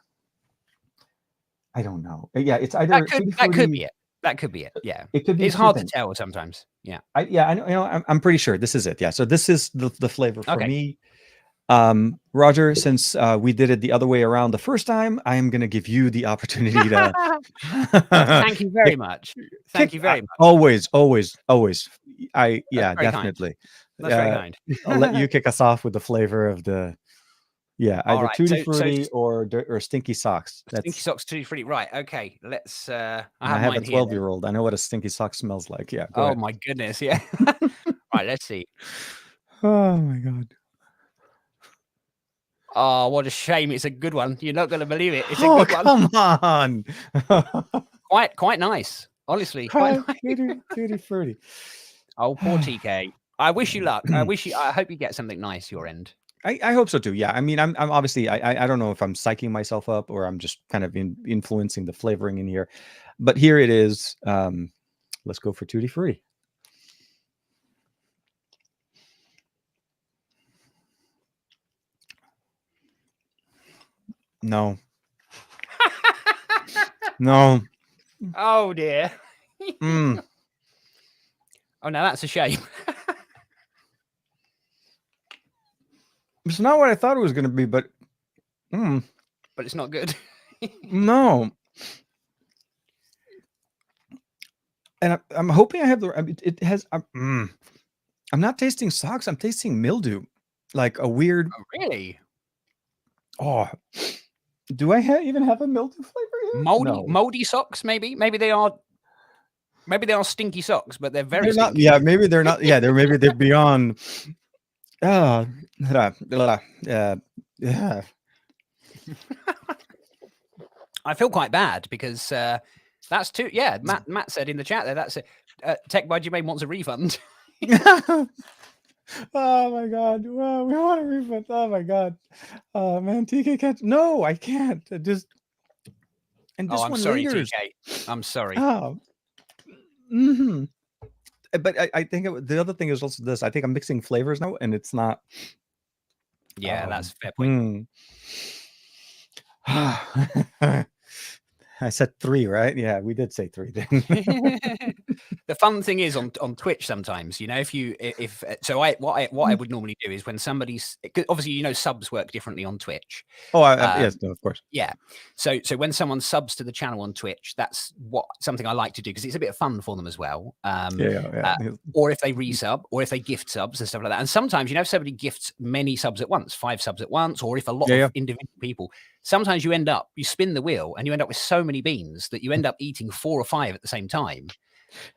I don't know. Yeah, it's either tutti That could frutti. be it. That could be it. Yeah. It could be It's two hard to things. tell sometimes. Yeah. I know. I'm pretty sure this is it. Yeah. So this is the flavor for Okay. me. Roger, since we did it the other way around the first time, I am going to give you the opportunity to Thank you very kick, much. Thank you very much. always. That's Yeah, very kind. definitely. That's very kind. I'll let you kick us off with the flavor of the All either right. tutti So frutti or stinky socks. stinky That's socks tutti frutti. Right. Okay. Let's I and I have have a mine here then. 12-year-old. I know what a stinky sock smells like. Yeah, go Oh ahead. my goodness. Yeah. Right, let's see. Oh my god. Oh, what a shame. It's a good one. You're not gonna believe it. It's a Oh, good one. come on. Quite nice. Honestly, quite nice. Tutti frutti. Oh, poor TK. I wish you luck. I hope you get something nice your end. I hope so too. Yeah. I mean, I'm obviously, I don't know if I'm psyching myself up or I'm just kind of influencing the flavoring in here, but here it is. Let's go for tutti frutti. No, no. Oh dear. Mm. Oh, now that's a shame. It's not what I thought it was going to be, but But it's not good. no. And I'm hoping I have the. I mean, it has. I'm not tasting socks. I'm tasting mildew, like a weird. Oh, really? Oh, do I even have a mildew flavor here? Moldy socks, maybe. Maybe they are stinky socks, but they're very They're not. stinky. Yeah, maybe they're not. Yeah, they're beyond. Ah, yeah. I feel quite bad because that's too. Yeah, Matt said in the chat there that's Tech Bud, you may want a refund. Oh my god! Wow, we want a refund. Oh my god! Man, TK can't. No, I can't. And this I'm one sorry, lingers. TK. I'm sorry. Oh. Mm-hmm. but I think the other thing is also this. I think I'm mixing flavors now, and it's not. Yeah, that's a fair point. I said 3, right? Yeah, we did say 3 then. The fun thing is on Twitch sometimes, you know, if so what I would normally do is when somebody's, 'cause obviously, you know, subs work differently on Twitch. Oh, yes, no, of course. Yeah. So when someone subs to the channel on Twitch, that's something I like to do because it's a bit of fun for them as well. Yeah. Or if they resub, or if they gift subs and stuff like that. And sometimes, you know, if somebody gifts many subs at once, 5 subs at once, or if a lot of individual people, sometimes you spin the wheel and you end up with so many beans that you end up eating 4 or 5 at the same time.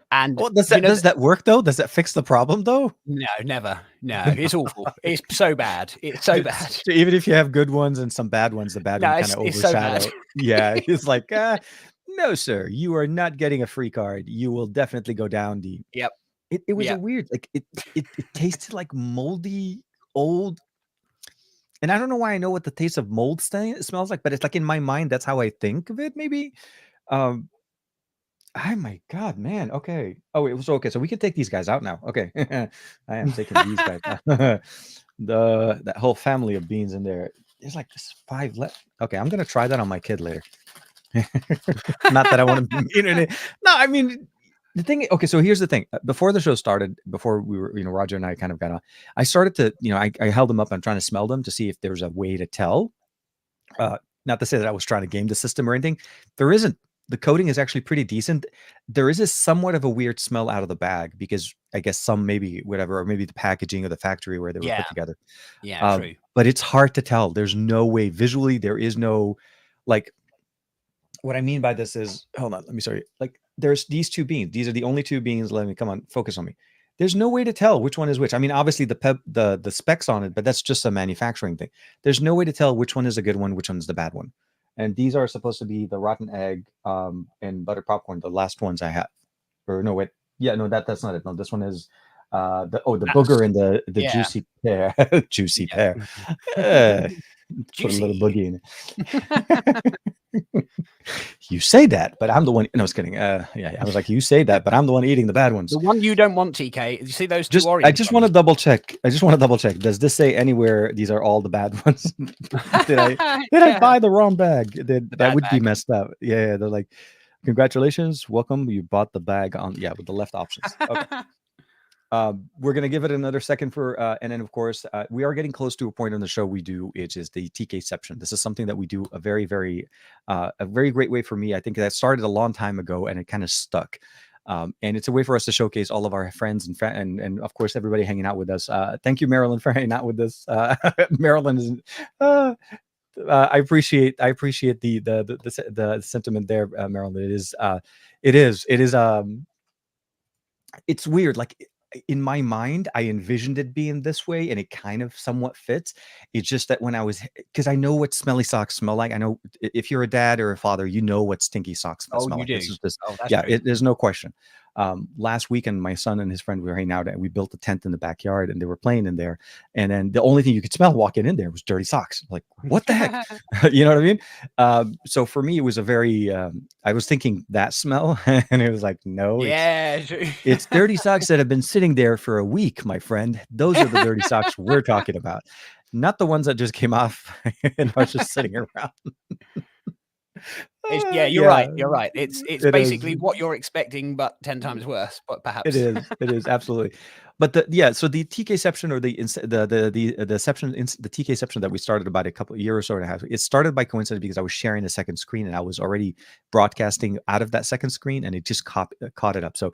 And well, does that work though? Does that fix the problem though? No, never. No, it's awful. It's so bad. It's so bad. So even if you have good ones and some bad ones, the bad one kind of overshadow. So yeah, it's like, no, sir, you are not getting a free card. You will definitely go down deep. Yep. It was a weird, like it tasted like moldy, old. And I don't know why I know what the taste of mold smells like, but it's like in my mind, that's how I think of it. Maybe. Oh my God, man. Okay. Oh, it was okay. So we can take these guys out now. Okay. I am taking these guys out. That whole family of beans in there. There's like 5 left. Okay, I'm gonna try that on my kid later. Not that I want to be mean. No, I mean the thing. Okay, so here's the thing. Before the show started, before we were, Rodger and I kind of got on, I started to, I held them up. I'm trying to smell them to see if there's a way to tell. Not to say that I was trying to game the system or anything. There isn't. The coating is actually pretty decent. There is a somewhat of a weird smell out of the bag because I guess some maybe whatever, or maybe the packaging or the factory where they were put together. Yeah, true. But it's hard to tell. There's no way visually. There is no, like, what I mean by this is, hold on, let me sorry. Like, there's these 2 beans. These are the only 2 beans. Let me, come on, focus on me. There's no way to tell which one is which. I mean, obviously the specs on it, but that's just a manufacturing thing. There's no way to tell which one is a good one, which one's the bad one. And these are supposed to be the rotten egg and butter popcorn, the last ones I have. Or no, wait. Yeah, no, that's not it. No, this one is the booger and the juicy pear. Juicy pear. Put a little boogie in it. You say that, but I'm the one. No, I was kidding. I was like, you say that, but I'm the one eating the bad ones. The one you don't want, TK. You see those 2 orange? I just want to double check. Does this say anywhere these are all the bad ones? did I buy the wrong bag? That would be messed up. Yeah, they're like, congratulations, welcome. You bought the bag with the left options. Okay. We're going to give it another second for, and then of course, we are getting close to a point on the show we do, which is the TK-ception. This is something that we do a very, very great way for me. I think that started a long time ago and it kind of stuck. And it's a way for us to showcase all of our friends and of course, everybody hanging out with us. Thank you, Marilyn, for hanging out with us. Marilyn is, I appreciate the sentiment there, Marilyn. It is, it's weird. Like, in my mind, I envisioned it being this way, and it kind of somewhat fits. It's just that because I know what smelly socks smell like. I know if you're a dad or a father, you know what stinky socks smell like. Do. There's no question. Last weekend, my son and his friend were hanging out, and we built a tent in the backyard, and they were playing in there. And then the only thing you could smell walking in there was dirty socks. Like, what the heck? You know what I mean? So for me, it was a very, I was thinking that smell, and it was like, no, it's dirty socks that have been sitting there for a week, my friend. Those are the dirty socks we're talking about, not the ones that just came off and are just sitting around. You're right. You're right. It's basically what you're expecting, but 10 times worse. But perhaps it is absolutely. But so the TK-ception or the TK-ception that we started about a couple of years or so and a half, it started by coincidence because I was sharing the second screen and I was already broadcasting out of that second screen, and it just caught it up. So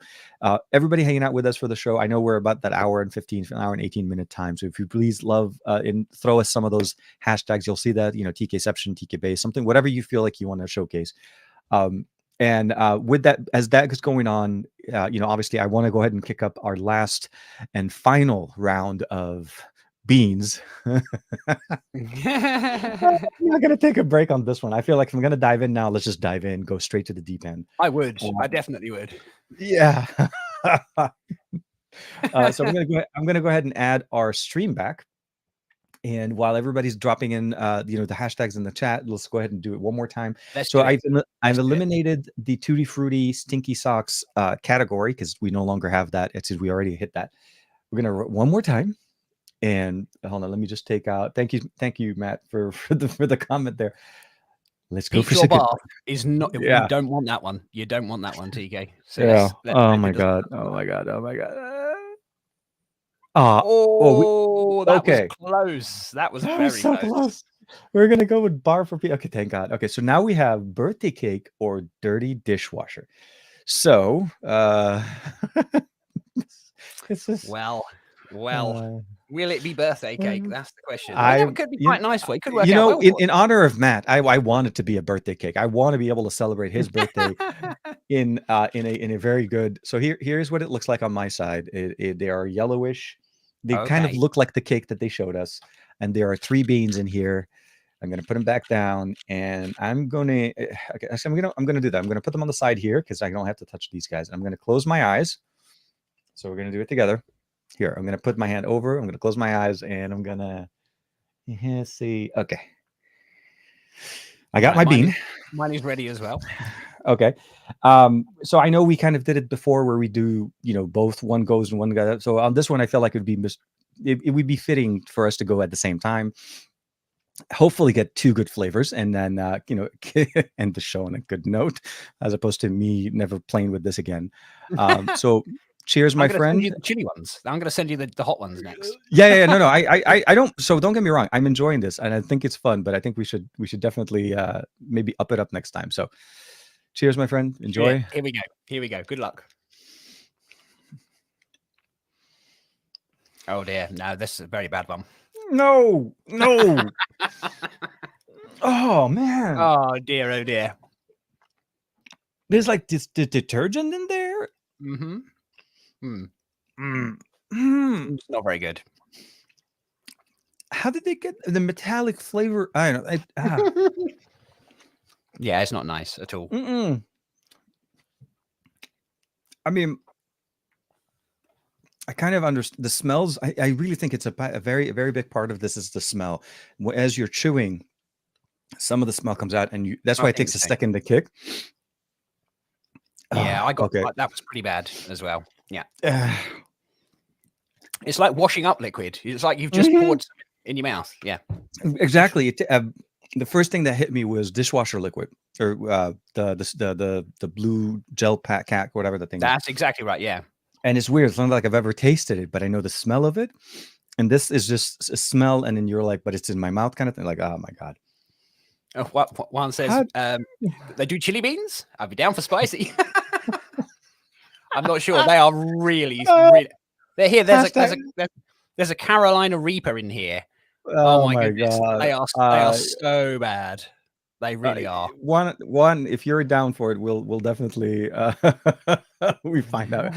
everybody hanging out with us for the show, I know we're about that hour and 18-minute time. So if you please love and throw us some of those hashtags, you'll see that, TK-ception, TK-base, something, whatever you feel like you want to showcase. And with that, as that is going on, obviously I want to go ahead and kick up our last and final round of beans. I'm not going to take a break on this one. I feel like if I'm going to dive in now, let's just dive in, go straight to the deep end. I would. I definitely would. Yeah. So I'm going to go ahead and add our stream back. And while everybody's dropping in, the hashtags in the chat, let's go ahead and do it one more time. Let's So do it. I've do it. eliminated the Tutti Frutti Stinky Socks category because we no longer have that. It's we already hit that. We're gonna one more time, and hold on. Let me just take out. Thank you, Matt, for the comment there. Let's go Beat for your second. bath is not. You Yeah. don't want that one. You don't want that one, TK. So Yeah. let's Oh hope my it doesn't god. come Oh up. my god. Oh my god. Oh, that was okay. close. That was That very was so close. We're gonna go with bar for people. Okay, thank God. Okay, so now we have birthday cake or dirty dishwasher. So this is Well, uh, will it be birthday cake? That's the question. I mean, I that could be quite nice for you. It could work you out know well for in honor of Matt, I want it to be a birthday cake. I want to be able to celebrate his birthday you. in a very good. So here's what it looks like on my side. They are yellowish. They kind of Okay. look like the cake that they showed us, and there are 3 beans in here. I'm gonna put them back down, and I'm gonna okay. Actually, I'm gonna do that. I'm gonna put them on the side here because I don't have to touch these guys. I'm gonna close my eyes. So we're gonna do it together. Here, I'm gonna put my hand over. I'm gonna close my eyes, and I'm gonna see. Okay, I got my bean. Mine is ready as well. Okay, so I know we kind of did it before where we do both one goes and one goes. So on this one, I feel like it would be fitting for us to go at the same time. Hopefully get 2 good flavors and then end the show on a good note as opposed to me never playing with this again. So cheers, my I'm gonna send you friend. the chili ones. I'm gonna send you the hot ones next. Yeah, no, I don't. So don't get me wrong, I'm enjoying this and I think it's fun, but I think we should definitely maybe up it up next time. So cheers, my friend. Enjoy. Yeah, here we go. Good luck. Oh dear, no, this is a very bad one. No. Oh man. Oh dear. There's like this detergent in there. It's not very good. How did they get the metallic flavor? I don't know. Yeah, it's not nice at all. I mean, I kind of understand the smells. I really think it's a very big part of this is the smell. As you're chewing, some of the smell comes out, and that's why it takes a second to kick. Yeah, I got okay. That was pretty bad as well. Yeah, it's like washing up liquid. It's like you've just poured something in your mouth. Yeah, exactly. The first thing that hit me was dishwasher liquid, or the blue gel pack, whatever the thing. That's exactly right. Yeah. And it's weird. It's not like I've ever tasted it, but I know the smell of it. And this is just a smell, and then you're like, but it's in my mouth kind of thing. Like, oh my God. One says they do chili beans. I'd be down for spicy. I'm not sure. They are really. They're here. There's a Carolina Reaper in here. Oh my goodness. God. They are so bad. They really are. One, if you're down for it, we'll definitely we find out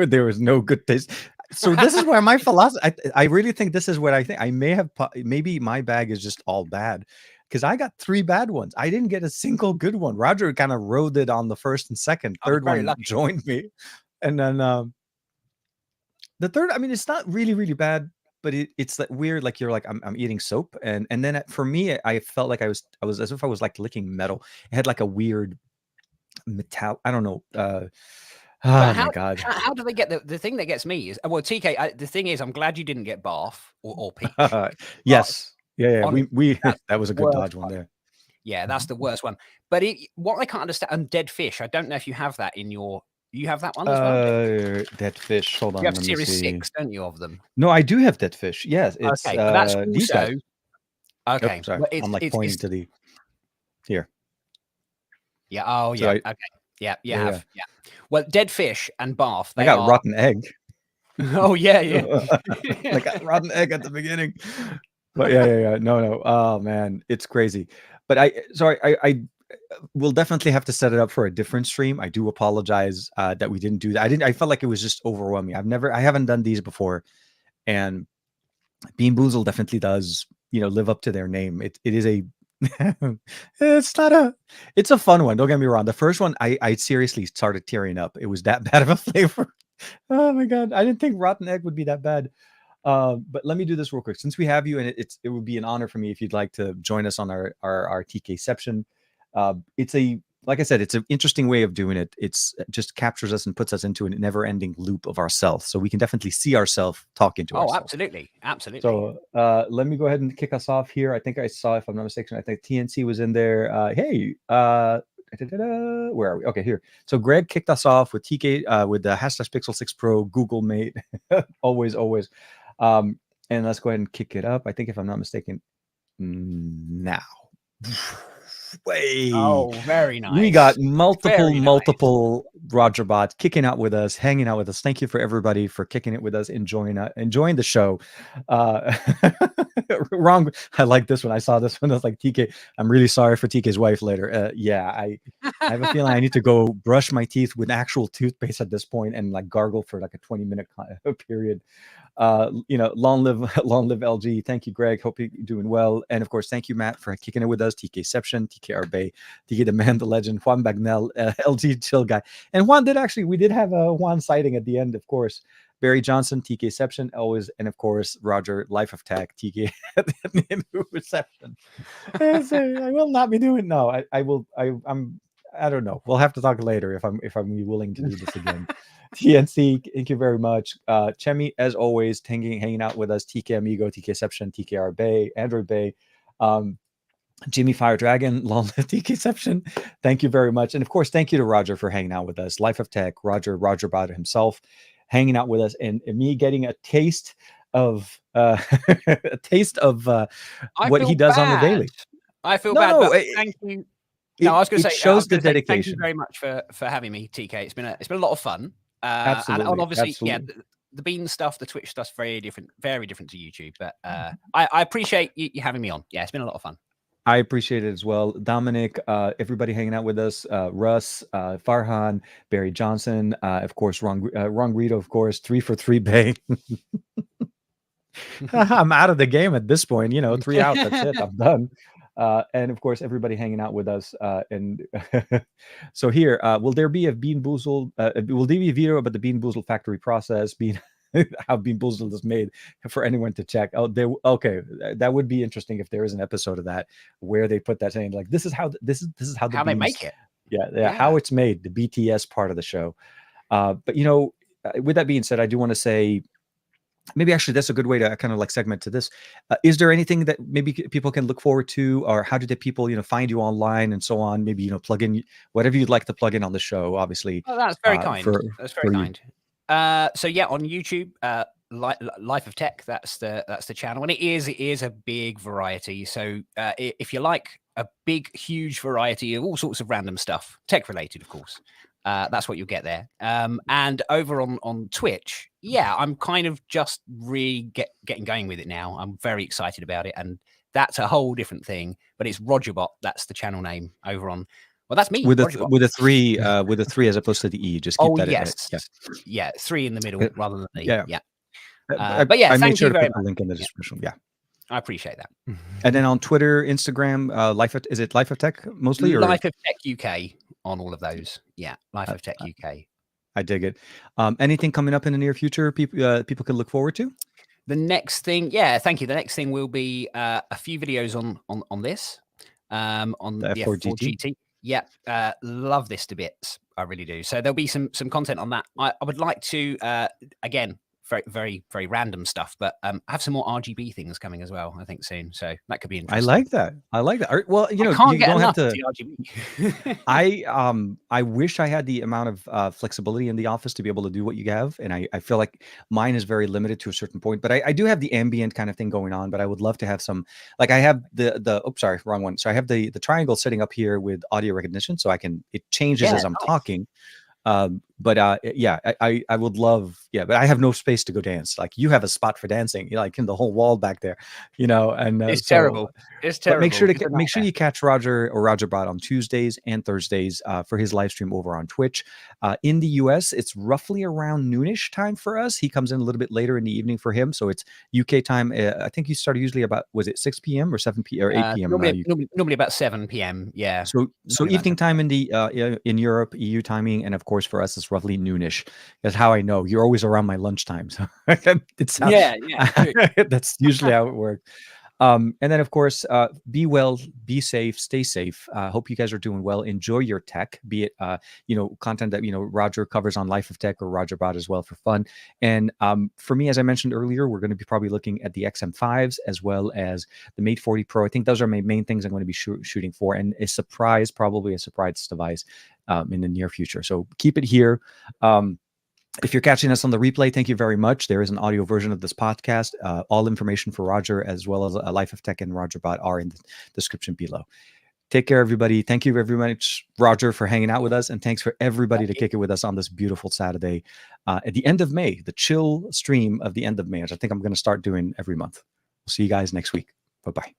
there was no good taste. So this is where my philosophy. I really think this is what I think. I maybe my bag is just all bad because I got 3 bad ones. I didn't get a single good one. Rodger kind of rode it on the first and second. Third one joined me, and then the third. I mean, it's not really bad. But it's like weird, like you're like I'm eating soap, and then for me, I felt like I was as if I was like licking metal. It had like a weird metal. I don't know. Oh my God! How do they get the thing that gets me is TK. The thing is, I'm glad you didn't get Bath or Peach. Yes, yeah. We that was a good dodge one there. Yeah, that's the worst one. But what I can't understand, and dead fish. I don't know if you have that in your. You have that one as well? Dead fish. Hold on. You have series 6, don't you, of them? No, I do have dead fish. Yes, it's okay. But that's also, these guys. Okay. Oops, sorry. I'm like pointing to the here. Yeah. Oh, yeah. Okay. Yeah. Yeah. Well, dead fish and Bath. I got rotten egg. Oh yeah. I got rotten egg at the beginning. But yeah. No. Oh man, it's crazy. But I we'll definitely have to set it up for a different stream. I do apologize that we didn't do that. I felt like it was just overwhelming. I haven't done these before, and Bean Boozled definitely does, live up to their name. It is a, it's a fun one. Don't get me wrong. The first one, I seriously started tearing up. It was that bad of a flavor. Oh my God. I didn't think rotten egg would be that bad. But let me do this real quick since we have you, and it would be an honor for me if you'd like to join us on our TKception. It's a like I said, it's an interesting way of doing it. It just captures us and puts us into a never-ending loop of ourselves, so we can definitely see ourselves talking to ourselves. Absolutely, absolutely. So let me go ahead and kick us off here. I think I saw, if I'm not mistaken, I think TNC was in there. Hey, where are we? Okay, here. So Greg kicked us off with TK with the #Pixel 6 Pro Google Mate. always. And let's go ahead and kick it up. I think, if I'm not mistaken, now. Very nice. We got multiple Rog3rBots kicking out with us, hanging out with us. Thank you for everybody for kicking it with us, enjoying the show. Wrong. I like this one. I saw this one. I was like, TK, I'm really sorry for TK's wife later. Yeah, I have a feeling I need to go brush my teeth with actual toothpaste at this point and like gargle for like a 20-minute period. Long live LG. Thank you, Greg. Hope you're doing well. And of course, thank you, Matt, for kicking it with us. TKception, TK TK the man, the legend, Juan Bagnell, LG chill guy. And Juan we did have a Juan sighting at the end, of course. Barry Johnson, TKception, always, and of course Rodger, Life of Tech, TK reception. I will not be doing. No, I will. I don't know. We'll have to talk later if I'm willing to do this again. TNC, thank you very much. Chemi, as always, hanging out with us. TK Amigo, TKception, TKRBay, Android Bay, Jimmy Fire Dragon, long live TKception. Thank you very much. And of course, thank you to Rodger for hanging out with us. Life of Tech, Rog3rBot himself, hanging out with us, and me getting a taste of what he does on the daily. I feel bad, but thank you. No, I was going to say, shows the dedication. Thank you very much for having me, TK. It's been a lot of fun. Absolutely, and obviously, absolutely. Yeah, the Bean stuff, the Twitch stuff's very different to YouTube. But I appreciate you having me on. Yeah, it's been a lot of fun. I appreciate it as well. Dominic, everybody hanging out with us, Russ, Farhan, Barry Johnson, of course, Rog3rBot, of course, 3 for 3 Bay. I'm out of the game at this point, 3 out, that's it, I'm done. And of course, everybody hanging out with us. And so here, will there be a BeanBoozled? Will there be a video about the BeanBoozled factory process? How BeanBoozled is made for anyone to check. Okay, that would be interesting if there is an episode of that where they put that saying like, this is how they make it. Yeah, how it's made, the BTS part of the show. But with that being said, I do want to say, maybe actually that's a good way to kind of like segment to this. Is there anything that maybe people can look forward to, or how did the people find you online and so on? Maybe plug in whatever you'd like to plug in on the show. Obviously, that's very kind. That's very kind. So yeah, on YouTube, Life of Tech. That's the channel, and it is a big variety. So if you like a big, huge variety of all sorts of random stuff, tech related, of course. That's what you'll get there. And over on Twitch, yeah, I'm kind of just really getting going with it now. I'm very excited about it, and that's a whole different thing. But it's Rog3rBot. That's the channel name over on. Well, that's me with a 3 as opposed to the E. Just keep that yes, in it. Yeah, 3 in the middle rather than the yeah. But yeah, I made sure to put the link in the description. Yeah. I appreciate that. And then on Twitter, Instagram, is it Life of Tech mostly? Or? Life of Tech UK on all of those. Yeah, Life of Tech UK. I dig it. Anything coming up in the near future people can look forward to? The next thing, yeah, thank you. The next thing will be a few videos on this, on the F4 GT. Yeah, love this to bits. I really do. So there'll be some content on that. I would like to, again, very, very, very random stuff, but have some more RGB things coming as well, I think, soon. So that could be interesting. I like that. Well, you don't have to. RGB. I wish I had the amount of flexibility in the office to be able to do what you have, and I feel like mine is very limited to a certain point. But I do have the ambient kind of thing going on. But I would love to have some. Like I have the oops, sorry, wrong one. So I have the triangle sitting up here with audio recognition, so it changes as I'm talking. But yeah, I would love, yeah, but I have no space to go dance. Like you have a spot for dancing, like in the whole wall back there, and it's terrible. It's terrible. Make sure you catch Rodger or Rog3rBot on Tuesdays and Thursdays for his live stream over on Twitch. In the US, it's roughly around noonish time for us. He comes in a little bit later in the evening for him, so it's UK time. I think you start usually about, was it 6 p.m. or 7 p.m. or 8 p.m. Normally about 7 p.m. Yeah. So evening time in the in Europe, EU timing, and of course for us it's roughly noonish. That's how I know you're always around my lunchtime. So it's how, Yeah, good. that's usually how it works. And then, of course, be well, be safe, stay safe. Hope you guys are doing well. Enjoy your tech, be it, content that, Rodger covers on Life of Tech or Rog3rBot as well for fun. And for me, as I mentioned earlier, we're going to be probably looking at the XM5s as well as the Mate 40 Pro. I think those are my main things I'm going to be shooting for, and probably a surprise device in the near future. So keep it here. If you're catching us on the replay, thank you very much. There is an audio version of this podcast. All information for Rodger as well as Life of Tech and Rog3rBot are in the description below. Take care, everybody. Thank you very much, Rodger, for hanging out with us. And thanks for everybody to kick it with us on this beautiful Saturday at the end of May, the chill stream of the end of May, which I think I'm going to start doing every month. We'll see you guys next week. Bye-bye.